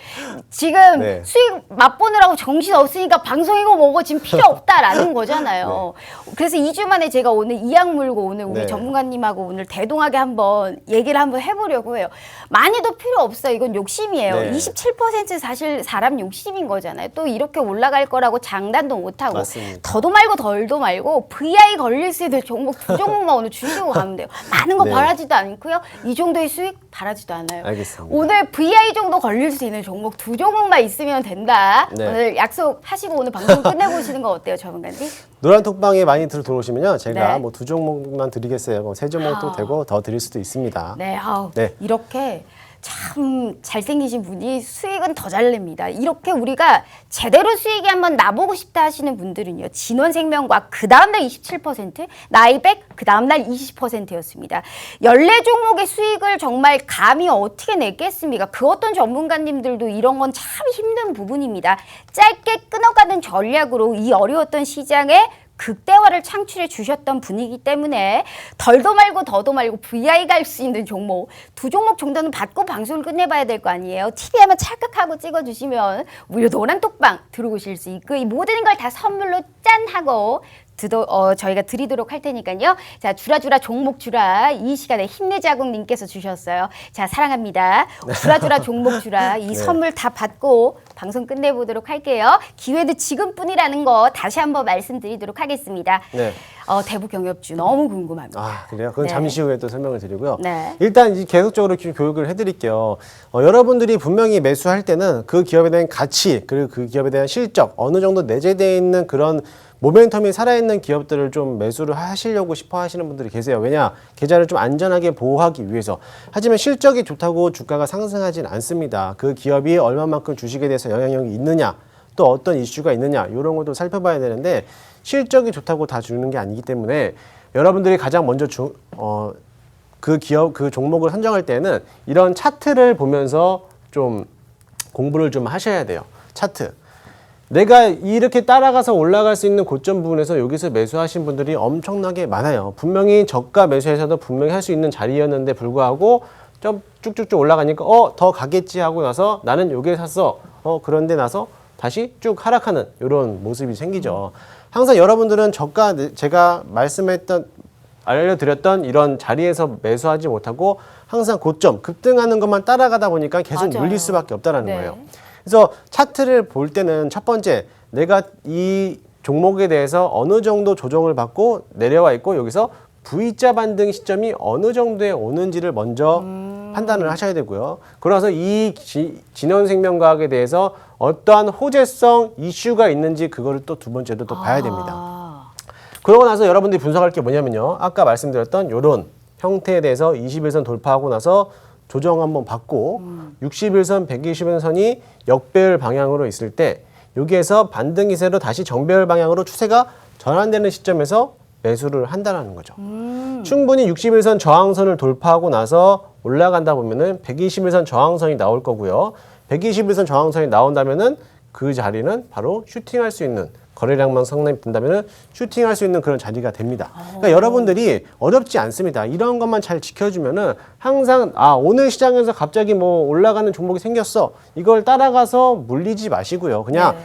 지금 네. 수익 맛보느라고 정신 없으니까 방송이고 뭐고 지금 필요 없다라는 거잖아요. 그래서 2주 만에 제가 오늘 이악 물고 오늘 우리 네. 전문가님하고 오늘 대동하게 한번 얘기를 한번 해보려고 해요. 많이도 필요 없어요. 이건 욕심이에요. 네. 27% 사실 사람 욕심인 거잖아요. 또 이렇게 올라갈 거라고 장담도 못하고 맞습니다. 더도 말고 덜도 말고 VI 걸릴 수 있는 종목 두 종목만 오늘 주시고 가면 돼요. 많은 거 네. 바라지도 않고요. 이 정도의 수익 바라지도 않아요. 알겠습니다. 오늘 VI 정도 걸릴 수 있는 종목 두 종목만 있으면 된다. 네. 오늘 약속하시고 오늘 방송 끝내보시는 거 어때요, 전문가님? 노란 톡방에 많이 들어오시면요. 제가 네. 뭐 2종목만 드리겠어요. 그럼 3종목도 되고 더 드릴 수도 있습니다. 네, 네. 이렇게 참 잘생기신 분이 수익은 더 잘 냅니다. 이렇게 우리가 제대로 수익이 한번 나보고 싶다 하시는 분들은요. 진원생명과 그 다음날 27%, 나이백 그 다음날 20%였습니다. 14종목의 수익을 정말 감히 어떻게 냈겠습니까? 그 어떤 전문가님들도 이런 건 참 힘든 부분입니다. 짧게 끊어가는 전략으로 이 어려웠던 시장에 극대화를 창출해 주셨던 분이기 때문에 덜도 말고 더도 말고 VI 갈 수 있는 종목 두 종목 정도는 받고 방송을 끝내봐야 될 거 아니에요. TV 한번 찰칵하고 찍어주시면 무료 노란 톡방 들어오실 수 있고 이 모든 걸 다 선물로 짠 하고 저희가 드리도록 할 테니까요. 자, 주라주라 종목 주라 이 시간에 힘내자국님께서 주셨어요. 자, 사랑합니다. 주라주라 종목 주라 이 선물 다 받고 방송 끝내보도록 할게요. 기회도 지금뿐이라는 거 다시 한번 말씀드리도록 하겠습니다. 네. 대북 경협주 너무 궁금합니다. 그래요? 그건 네. 잠시 후에 또 설명을 드리고요. 네. 일단 이제 계속적으로 교육을 해드릴게요. 여러분들이 분명히 매수할 때는 그 기업에 대한 가치 그리고 그 기업에 대한 실적 어느 정도 내재되어 있는 그런 모멘텀이 살아있는 기업들을 좀 매수를 하시려고 싶어 하시는 분들이 계세요. 왜냐? 계좌를 좀 안전하게 보호하기 위해서. 하지만 실적이 좋다고 주가가 상승하진 않습니다. 그 기업이 얼마만큼 주식에 대해서 영향력이 있느냐, 또 어떤 이슈가 있느냐, 이런 것도 살펴봐야 되는데 실적이 좋다고 다 주는 게 아니기 때문에 여러분들이 가장 먼저 그 기업, 그 종목을 선정할 때는 이런 차트를 보면서 좀 공부를 좀 하셔야 돼요. 차트. 내가 이렇게 따라가서 올라갈 수 있는 고점 부분에서 여기서 매수하신 분들이 엄청나게 많아요. 분명히 저가 매수에서도 분명히 할 수 있는 자리였는데 불구하고 좀 쭉쭉쭉 올라가니까 더 가겠지 하고 나서 나는 여기에 샀어. 그런데 나서 다시 쭉 하락하는 이런 모습이 생기죠. 항상 여러분들은 저가 제가 알려드렸던 이런 자리에서 매수하지 못하고 항상 고점 급등하는 것만 따라가다 보니까 계속 맞아요. 물릴 수밖에 없다는 네. 거예요. 그래서 차트를 볼 때는 첫 번째 내가 이 종목에 대해서 어느 정도 조정을 받고 내려와 있고 여기서 V자 반등 시점이 어느 정도에 오는지를 먼저 판단을 하셔야 되고요. 그러면서 이 진원생명과학에 대해서 어떠한 호재성 이슈가 있는지 그거를 또 두 번째로 또 봐야 됩니다. 그러고 나서 여러분들이 분석할 게 뭐냐면요. 아까 말씀드렸던 이런 형태에 대해서 21선 돌파하고 나서 조정 한번 받고 61선, 120선 선이 역배열 방향으로 있을 때 여기에서 반등 기세로 다시 정배열 방향으로 추세가 전환되는 시점에서 매수를 한다는 거죠. 충분히 61선 저항선을 돌파하고 나서 올라간다 보면은 121선 저항선이 나올 거고요. 121선 저항선이 나온다면은 그 자리는 바로 슈팅할 수 있는 거래량만 상당히 된다면은 슈팅할 수 있는 그런 자리가 됩니다. 그러니까 여러분들이 어렵지 않습니다. 이런 것만 잘 지켜주면은 항상 오늘 시장에서 갑자기 뭐 올라가는 종목이 생겼어. 이걸 따라가서 물리지 마시고요. 그냥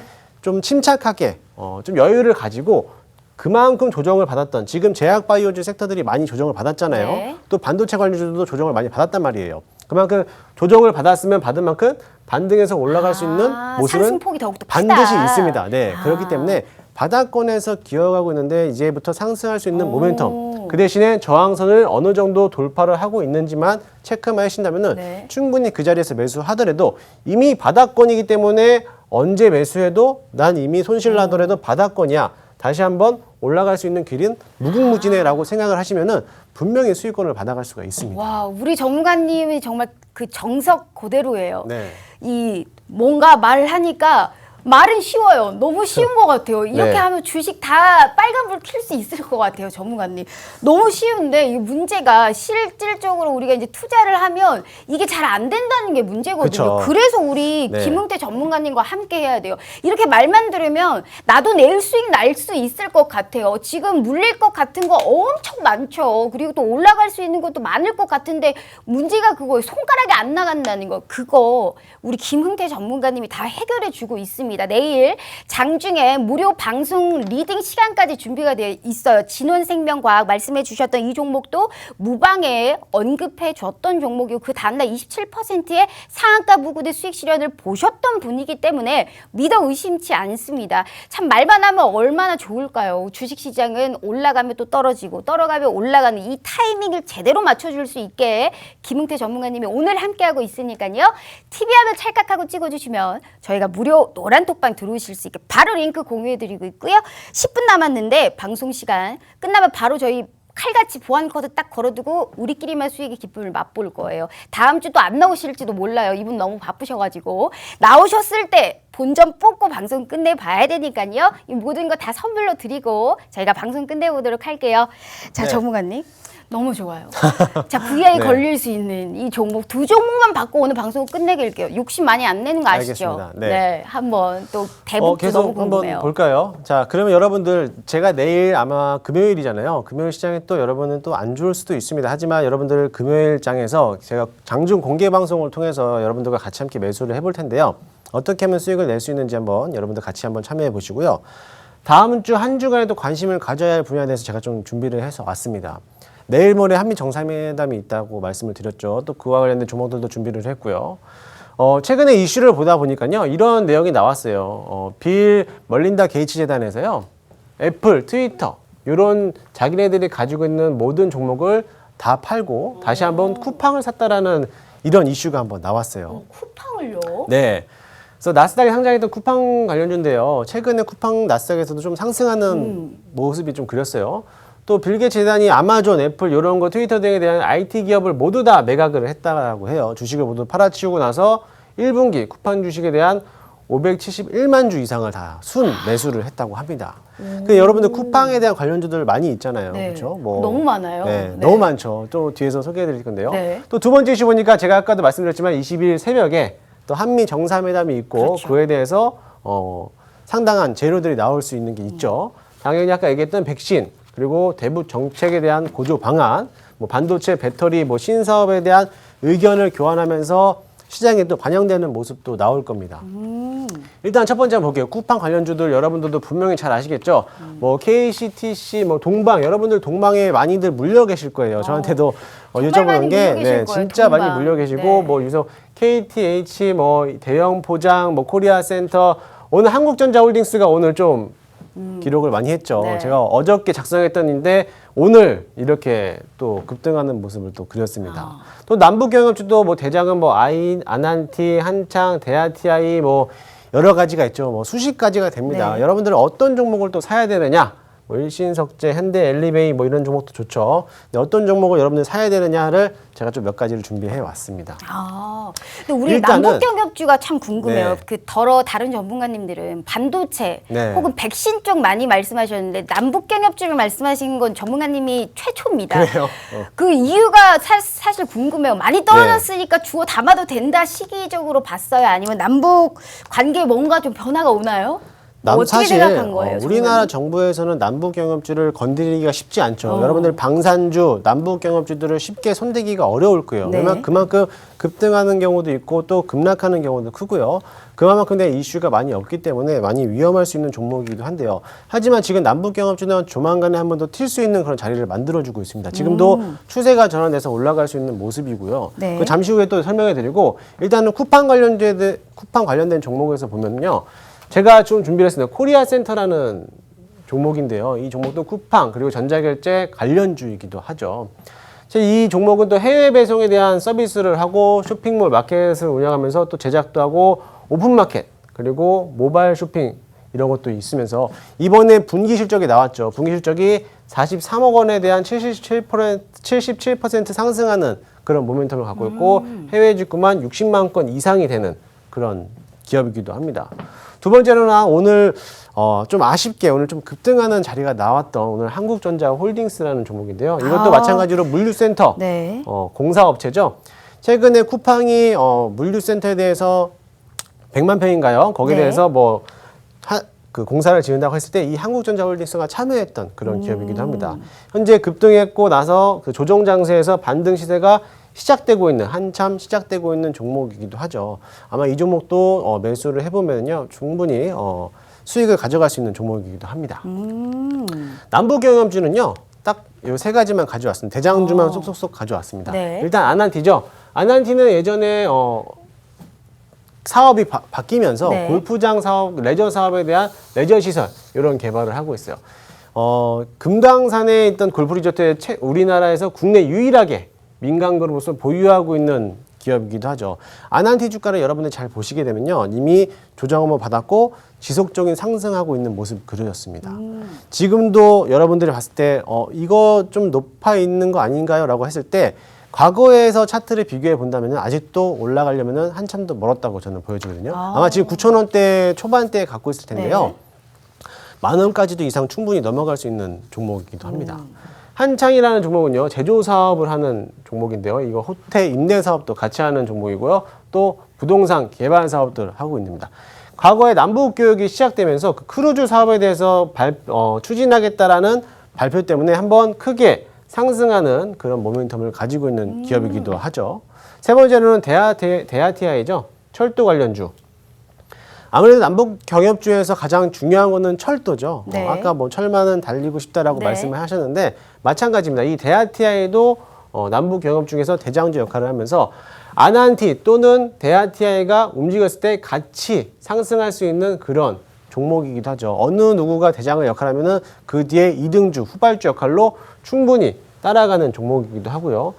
좀 침착하게 좀 여유를 가지고 그만큼 조정을 받았던 지금 제약 바이오주 섹터들이 많이 조정을 받았잖아요. 네. 또 반도체 관리주도 조정을 많이 받았단 말이에요. 그만큼 조정을 받았으면 받은 만큼 반등해서 올라갈 수 있는 모습은 상승폭이 더욱더 크다. 반드시 있습니다. 네, 그렇기 때문에 바닥권에서 기어가고 있는데 이제부터 상승할 수 있는 모멘텀. 그 대신에 저항선을 어느 정도 돌파를 하고 있는지만 체크만 하신다면은 네. 충분히 그 자리에서 매수하더라도 이미 바닥권이기 때문에 언제 매수해도 난 이미 손실 나더라도 바닥권이야. 다시 한번 올라갈 수 있는 길은 무궁무진해라고 생각을 하시면은 분명히 수익권을 받아갈 수가 있습니다. 와, 우리 전문가님이 정말 그 정석 그대로예요. 네. 이 뭔가 말을 하니까 말은 쉬워요. 너무 쉬운 것 같아요. 이렇게 네. 하면 주식 다 빨간불 켤 수 있을 것 같아요, 전문가님. 너무 쉬운데 이 문제가 실질적으로 우리가 이제 투자를 하면 이게 잘 안 된다는 게 문제거든요. 그쵸. 그래서 우리 네. 김흥태 전문가님과 함께 해야 돼요. 이렇게 말만 들으면 나도 내일 수익 날 수 있을 것 같아요. 지금 물릴 것 같은 거 엄청 많죠. 그리고 또 올라갈 수 있는 것도 많을 것 같은데 문제가 그거예요. 손가락이 안 나간다는 거. 그거 우리 김흥태 전문가님이 다 해결해 주고 있습니다. 내일 장중에 무료 방송 리딩 시간까지 준비가 되어 있어요. 진원생명과학 말씀해 주셨던 이 종목도 무방에 언급해 줬던 종목이고 그 다음날 27%의 상한가 부근의 수익 실현을 보셨던 분이기 때문에 믿어 의심치 않습니다. 참 말만 하면 얼마나 좋을까요? 주식시장은 올라가면 또 떨어지고 떨어가면 올라가는 이 타이밍을 제대로 맞춰줄 수 있게 김흥태 전문가님이 오늘 함께하고 있으니까요. TV화면 찰칵하고 찍어주시면 저희가 무료 노란 톡방 들어오실 수 있게 바로 링크 공유해드리고 있고요. 10분 남았는데 방송 시간 끝나면 바로 저희 칼같이 보안 코드 딱 걸어두고 우리끼리만 수익의 기쁨을 맛볼 거예요. 다음 주 또 안 나오실지도 몰라요. 이분 너무 바쁘셔가지고. 나오셨을 때 본전 뽑고 방송 끝내봐야 되니까요. 이 모든 거 다 선물로 드리고 저희가 방송 끝내보도록 할게요. 자, 네. 전문가님. 너무 좋아요. 자, VI 네. 걸릴 수 있는 이 종목 두 종목만 받고 오늘 방송 끝내길게요. 욕심 많이 안 내는 거 아시죠? 알겠습니다. 네. 한번 또 대북도 계속 너무 궁금해요. 한번 볼까요? 자, 그러면 여러분들 제가 내일 아마 금요일이잖아요. 금요일 시장에 또 여러분은 또 안 좋을 수도 있습니다. 하지만 여러분들 금요일장에서 제가 장중 공개 방송을 통해서 여러분들과 같이 함께 매수를 해볼 텐데요. 어떻게 하면 수익을 낼 수 있는지 한번 여러분들 같이 한번 참여해 보시고요. 다음 주 한 주간에도 관심을 가져야 할 분야에 대해서 제가 좀 준비를 해서 왔습니다. 내일 모레 한미 정상회담이 있다고 말씀을 드렸죠. 또 그와 관련된 종목들도 준비를 했고요. 최근에 이슈를 보다 보니까요. 이런 내용이 나왔어요. 빌 멀린다 게이츠 재단에서요. 애플, 트위터 이런 자기네들이 가지고 있는 모든 종목을 다 팔고 다시 한번 쿠팡을 샀다라는 이런 이슈가 한번 나왔어요. 쿠팡을요? 네. 그래서 나스닥에 상장했던 쿠팡 관련주인데요. 최근에 쿠팡 나스닥에서도 좀 상승하는 모습이 좀 그렸어요. 또 빌게이츠 재단이 아마존, 애플 이런 거 트위터 등에 대한 IT 기업을 모두 다 매각을 했다고 해요. 주식을 모두 팔아치우고 나서 1분기 쿠팡 주식에 대한 571만 주 이상을 다 순 매수를 했다고 합니다. 그 여러분들 쿠팡에 대한 관련주들 많이 있잖아요. 네. 그렇죠? 너무 많아요. 네, 네. 너무 많죠. 또 뒤에서 소개해드릴 건데요. 네. 또 두 번째 이슈 보니까 제가 아까도 말씀드렸지만 20일 새벽에 또 한미 정상회담이 있고 그렇죠. 그에 대해서 상당한 재료들이 나올 수 있는 게 있죠. 당연히 아까 얘기했던 백신 그리고 대북 정책에 대한 고조 방안, 뭐 반도체, 배터리, 뭐 신사업에 대한 의견을 교환하면서 시장에 또 반영되는 모습도 나올 겁니다. 일단 첫 번째 한번 볼게요. 쿠팡 관련주들 여러분들도 분명히 잘 아시겠죠? 뭐 KCTC, 뭐 동방, 여러분들 동방에 많이들 물려 계실 거예요. 저한테도 정말 여쭤보는 많이 게 물려 계실 거예요, 진짜 동방. 많이 물려 계시고 네. 뭐 유서 KTH, 뭐 대형 포장, 뭐 코리아센터 오늘 한국전자홀딩스가 오늘 좀 기록을 많이 했죠. 네. 제가 어저께 작성했던인데 오늘 이렇게 또 급등하는 모습을 또 그렸습니다. 또 남북 경협주도 뭐 대장은 뭐 아난티, 한창, 대아TI 뭐 여러 가지가 있죠. 뭐 수십 가지가 됩니다. 네. 여러분들은 어떤 종목을 또 사야 되느냐? 뭐 일신석재, 현대, 엘리베이 뭐 이런 종목도 좋죠. 근데 어떤 종목을 여러분들 사야 되느냐를 제가 좀 몇 가지를 준비해 왔습니다. 근데 우리 일단은- 남북경협주가 참 궁금해요. 네. 그 다른 전문가님들은 반도체 네. 혹은 백신 쪽 많이 말씀하셨는데 남북경협주를 말씀하신 건 전문가님이 최초입니다. 그래요? 그 이유가 사실 궁금해요. 많이 떨어졌으니까 주워 담아도 된다 시기적으로 봤어요? 아니면 남북 관계에 뭔가 좀 변화가 오나요? 어떻게 사실 생각한 거예요? 우리나라 정부에서는 남북 경협주를 건드리기가 쉽지 않죠. 여러분들 방산주, 남북 경협주들을 쉽게 손대기가 어려울 거예요. 네. 왜냐면 그만큼 급등하는 경우도 있고 또 급락하는 경우도 크고요. 그만큼 내 이슈가 많이 없기 때문에 많이 위험할 수 있는 종목이기도 한데요. 하지만 지금 남북 경협주는 조만간에 한 번 더 튈 수 있는 그런 자리를 만들어주고 있습니다. 지금도 추세가 전환돼서 올라갈 수 있는 모습이고요. 네. 그 잠시 후에 또 설명해드리고 일단은 쿠팡 관련된 종목에서 보면요. 제가 좀 준비를 했습니다. 코리아센터라는 종목인데요. 이 종목도 쿠팡 그리고 전자결제 관련주이기도 하죠. 이 종목은 또 해외 배송에 대한 서비스를 하고 쇼핑몰 마켓을 운영하면서 또 제작도 하고 오픈마켓 그리고 모바일 쇼핑 이런 것도 있으면서 이번에 분기 실적이 나왔죠. 분기 실적이 43억 원에 대한 77% 상승하는 그런 모멘텀을 갖고 있고 해외 직구만 60만 건 이상이 되는 그런 기업이기도 합니다. 두 번째로는 오늘 좀 아쉽게 오늘 좀 급등하는 자리가 나왔던 오늘 한국전자홀딩스라는 종목인데요. 이것도 마찬가지로 물류센터 네. 공사업체죠. 최근에 쿠팡이 물류센터에 대해서 100만 평인가요? 거기에 네. 대해서 그 공사를 지은다고 했을 때 이 한국전자홀딩스가 참여했던 그런 기업이기도 합니다. 현재 급등했고 나서 그 조정 장세에서 반등 시세가 한참 시작되고 있는 종목이기도 하죠. 아마 이 종목도 매수를 해보면요 충분히 수익을 가져갈 수 있는 종목이기도 합니다. 남북경협주는요 딱 이 세 가지만 가져왔습니다. 대장주만 쏙쏙쏙 가져왔습니다. 네. 일단 아난티죠. 아난티는 예전에 사업이 바뀌면서 네. 골프장 사업, 레저 사업에 대한 레저 시설 이런 개발을 하고 있어요. 금강산에 있던 골프 리조트에 우리나라에서 국내 유일하게 민간 그룹으로서 보유하고 있는 기업이기도 하죠. 아난티 주가를 여러분들 잘 보시게 되면요. 이미 조정 한번 받았고 지속적인 상승하고 있는 모습 그려졌습니다. 지금도 여러분들이 봤을 때 이거 좀 높아 있는 거 아닌가요? 라고 했을 때 과거에서 차트를 비교해 본다면 아직도 올라가려면 한참 더 멀었다고 저는 보여지거든요. 아마 지금 9,000원대 초반대에 갖고 있을 텐데요. 네. 10,000원까지도 이상 충분히 넘어갈 수 있는 종목이기도 합니다. 한창이라는 종목은요, 제조 사업을 하는 종목인데요. 이거 호텔 임대 사업도 같이 하는 종목이고요. 또 부동산 개발 사업들을 하고 있습니다. 과거에 남북 교역이 시작되면서 그 크루즈 사업에 대해서 추진하겠다라는 발표 때문에 한번 크게 상승하는 그런 모멘텀을 가지고 있는 기업이기도 하죠. 세 번째로는 대아TI죠. 철도 관련주. 아무래도 남북 경협주에서 가장 중요한 거는 철도죠. 네. 아까 뭐 철만은 달리고 싶다라고 네. 말씀을 하셨는데 마찬가지입니다. 이 대아TI도 남북 경협 중에서 대장주 역할을 하면서 아난티 또는 대아TI가 움직였을 때 같이 상승할 수 있는 그런 종목이기도 하죠. 어느 누구가 대장을 역할하면은 그 뒤에 이등주, 후발주 역할로 충분히 따라가는 종목이기도 하고요.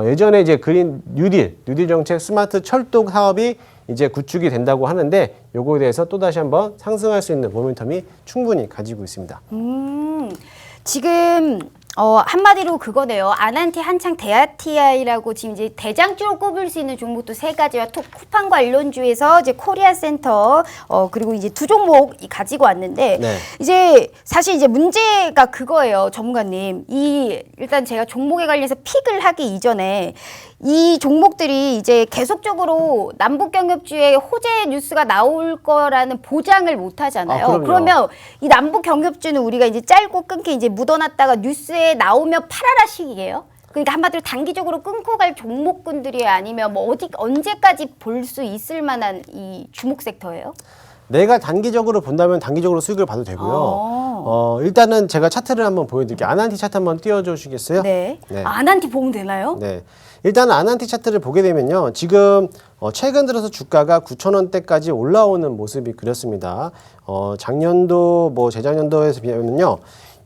예전에 이제 그린 뉴딜 정책 스마트 철도 사업이 이제 구축이 된다고 하는데 요거에 대해서 또 다시 한번 상승할 수 있는 모멘텀이 충분히 가지고 있습니다. 지금 한마디로 그거네요. 아난티 한창 대아티아이라고 지금 이제 대장주로 꼽을 수 있는 종목도 세 가지와 쿠팡 관련주에서 이제 코리아 센터 그리고 이제 두 종목 가지고 왔는데 네. 이제 사실 이제 문제가 그거예요, 전문가님. 일단 제가 종목에 관련해서 픽을 하기 이전에 이 종목들이 이제 계속적으로 남북 경협주의 호재 뉴스가 나올 거라는 보장을 못 하잖아요. 그럼요. 그러면 이 남북 경협주는 우리가 이제 짧고 끊기 이제 묻어놨다가 뉴스에 나오면 팔아라 식이에요. 그러니까 한마디로 단기적으로 끊고 갈 종목군들이 아니면 뭐 언제까지 볼 수 있을 만한 이 주목 섹터예요? 내가 단기적으로 본다면 단기적으로 수익을 봐도 되고요. 일단은 제가 차트를 한번 보여드릴게요. 아난티 차트 한번 띄워주시겠어요? 네. 네. 아난티 보면 되나요? 네. 일단 아난티 차트를 보게 되면요. 지금 최근 들어서 주가가 9,000원대까지 올라오는 모습이 그렸습니다. 작년도 뭐 재작년도에서 비하면요.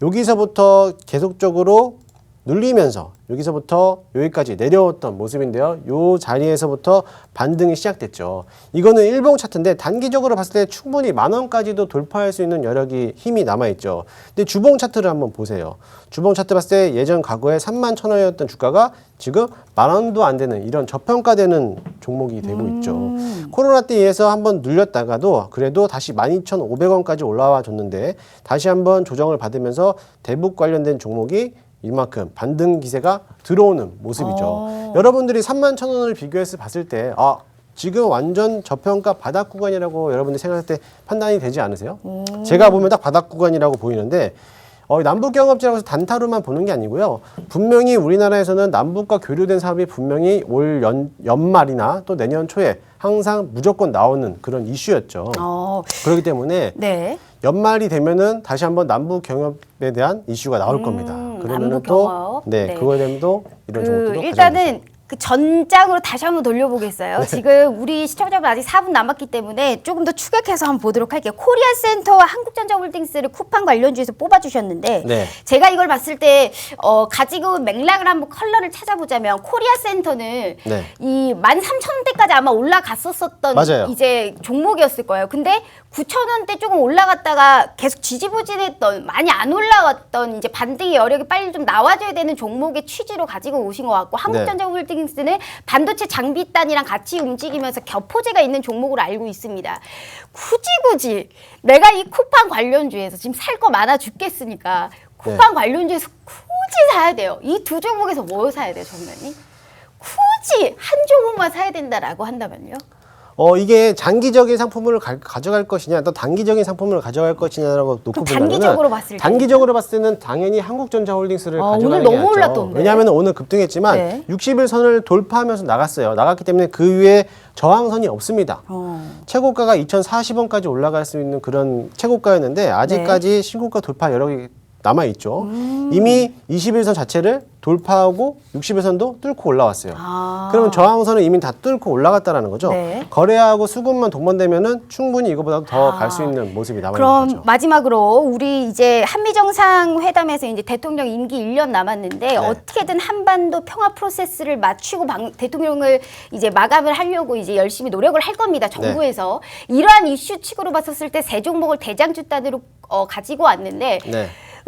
여기서부터 계속적으로 눌리면서 여기서부터 여기까지 내려왔던 모습인데요. 요 자리에서부터 반등이 시작됐죠. 이거는 일봉 차트인데 단기적으로 봤을 때 충분히 10,000원까지도 돌파할 수 있는 여력이 힘이 남아있죠. 근데 주봉 차트를 한번 보세요. 주봉 차트 봤을 때 예전 과거에 31,000원이었던 주가가 지금 10,000원도 안 되는 이런 저평가되는 종목이 되고 있죠. 코로나 때에 의해서 한번 눌렸다가도 그래도 다시 12,500원까지 올라와 줬는데 다시 한번 조정을 받으면서 대북 관련된 종목이 이만큼 반등 기세가 들어오는 모습이죠. 여러분들이 31,000원을 비교해서 봤을 때 지금 완전 저평가 바닥 구간이라고 여러분들이 생각할 때 판단이 되지 않으세요? 제가 보면 딱 바닥 구간이라고 보이는데 남북 경협지라고 해서 단타로만 보는 게 아니고요. 분명히 우리나라에서는 남북과 교류된 사업이 분명히 올 연말이나 또 내년 초에 항상 무조건 나오는 그런 이슈였죠. 그렇기 때문에 네. 연말이 되면은 다시 한번 남북 경협에 대한 이슈가 나올 겁니다. 그러면은 또 경협. 네, 그거에 대한 또 이런 종목들도 일단은 그 전장으로 다시 한번 돌려보겠어요. 지금 우리 시청자분 아직 4분 남았기 때문에 조금 더 추격해서 한번 보도록 할게요. 코리아 센터와 한국전자홀딩스를 쿠팡 관련주에서 뽑아주셨는데 네. 제가 이걸 봤을 때 가지고 온 맥락을 한번 컬러를 찾아보자면 코리아 센터는 네. 이 13,000원대까지 아마 올라갔었던 맞아요. 이제 종목이었을 거예요. 근데 9,000원대 조금 올라갔다가 계속 지지부진했던 많이 안 올라왔던 이제 반등의 여력이 빨리 좀 나와줘야 되는 종목의 취지로 가지고 오신 것 같고 한국전자홀딩스는 반도체 장비단이랑 같이 움직이면서 겹포제가 있는 종목으로 알고 있습니다. 굳이 내가 이 쿠팡 관련주에서 지금 살 거 많아 죽겠으니까 쿠팡 관련주에서 굳이 사야 돼요. 이 두 종목에서 뭘 사야 돼요, 정면이? 굳이 한 종목만 사야 된다라고 한다면요? 이게 장기적인 상품을 가져갈 것이냐 또 단기적인 상품을 가져갈 것이냐라고 놓고 보면은 단기적으로 봤을 때 단기적으로 봤을 때는 당연히 한국전자홀딩스를 가져가는 오늘 게 너무 낫죠. 올랐던데. 왜냐하면 오늘 급등했지만 네. 60일 선을 돌파하면서 나갔어요. 나갔기 때문에 그 위에 저항선이 없습니다. 최고가가 2,040원까지 올라갈 수 있는 그런 최고가였는데 아직까지 신고가 돌파 여력이 남아있죠. 이미 21선 자체를 돌파하고 60일선도 뚫고 올라왔어요. 그러면 저항선은 이미 다 뚫고 올라갔다라는 거죠. 네. 거래하고 수급만 동반되면은 충분히 이거보다 더 갈 수 있는 모습이 남아 있는 그럼 거죠. 마지막으로 우리 이제 한미 정상회담에서 이제 대통령 임기 1년 남았는데 어떻게든 한반도 평화 프로세스를 맞추고 대통령을 이제 마감을 하려고 이제 열심히 노력을 할 겁니다. 정부에서 이러한 이슈측으로 봤었을 때 세 종목을 대장주단으로 가지고 왔는데. 네.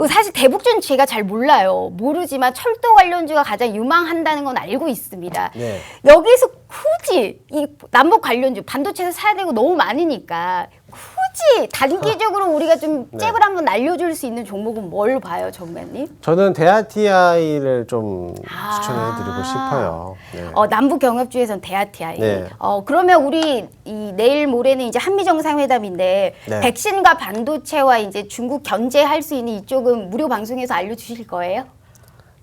사실 대북주는 제가 잘 몰라요. 모르지만 철도 관련주가 가장 유망한다는 건 알고 있습니다. 네. 여기서 굳이 이 남북 관련주 반도체에서 사야 되고 너무 많으니까 굳이 단기적으로 우리가 좀 잽을 한번 날려줄 수 있는 종목은 뭘 봐요, 정면님? 저는 대아티아이를 좀 추천해드리고 싶어요. 네. 남북 경협주에선 대아티아이. 네. 그러면 우리 내일 모레는 이제 한미 정상회담인데 네. 백신과 반도체와 이제 중국 견제할 수 있는 이쪽은 무료 방송에서 알려주실 거예요?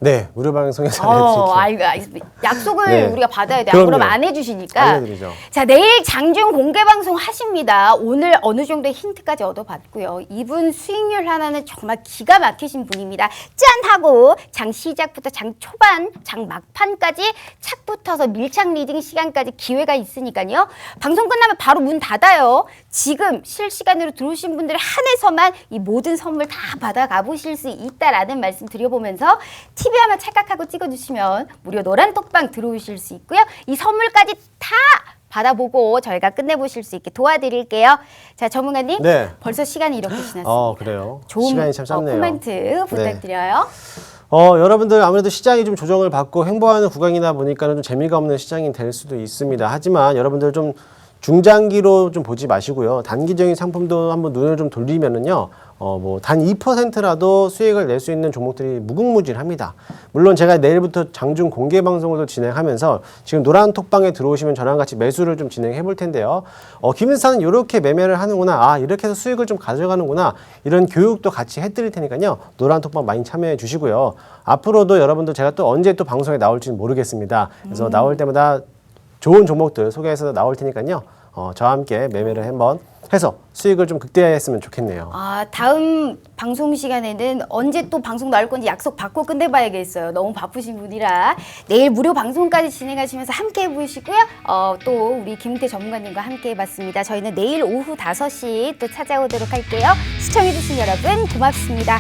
네, 무료 방송에서 알려드릴게요. 약속을 네. 우리가 받아야 돼요. 그럼요. 그럼 안 해주시니까. 알려드리죠. 자, 내일 장중 공개 방송 하십니다. 오늘 어느 정도의 힌트까지 얻어봤고요. 이분 수익률 하나는 정말 기가 막히신 분입니다. 짠! 하고 장 시작부터 장 초반, 장 막판까지 착 붙어서 밀착 리딩 시간까지 기회가 있으니까요. 방송 끝나면 바로 문 닫아요. 지금 실시간으로 들어오신 분들의 한해서만 이 모든 선물 다 받아가 보실 수 있다라는 말씀 드려보면서 TV 하나 찰칵하고 찍어주시면 무료 노란 똑방 들어오실 수 있고요. 이 선물까지 다 받아보고 저희가 끝내보실 수 있게 도와드릴게요. 자, 전문가님. 네. 벌써 시간이 이렇게 지났습니다. 그래요. 좋은 시간이 참 짧네요. 코멘트 부탁드려요. 여러분들 아무래도 시장이 좀 조정을 받고 횡보하는 구간이다 보니까는 좀 재미가 없는 시장이 될 수도 있습니다. 하지만 여러분들 좀 중장기로 좀 보지 마시고요. 단기적인 상품도 한번 눈을 좀 돌리면은요, 단 2%라도 수익을 낼 수 있는 종목들이 무궁무진합니다. 물론 제가 내일부터 장중 공개 방송을 진행하면서 지금 노란 톡방에 들어오시면 저랑 같이 매수를 좀 진행해 볼 텐데요. 김인사는 이렇게 매매를 하는구나. 이렇게 해서 수익을 좀 가져가는구나. 이런 교육도 같이 해드릴 테니까요. 노란 톡방 많이 참여해 주시고요. 앞으로도 여러분들 제가 또 언제 또 방송에 나올지는 모르겠습니다. 그래서 나올 때마다 좋은 종목들 소개해서 나올 테니까요. 저와 함께 매매를 한번 해서 수익을 좀 극대화했으면 좋겠네요. 다음 방송 시간에는 언제 또 방송 나올 건지 약속 받고 끝내봐야겠어요. 너무 바쁘신 분이라 내일 무료 방송까지 진행하시면서 함께 해보시고요. 또 우리 김은태 전문가님과 함께 해봤습니다. 저희는 내일 오후 5시 또 찾아오도록 할게요. 시청해주신 여러분 고맙습니다.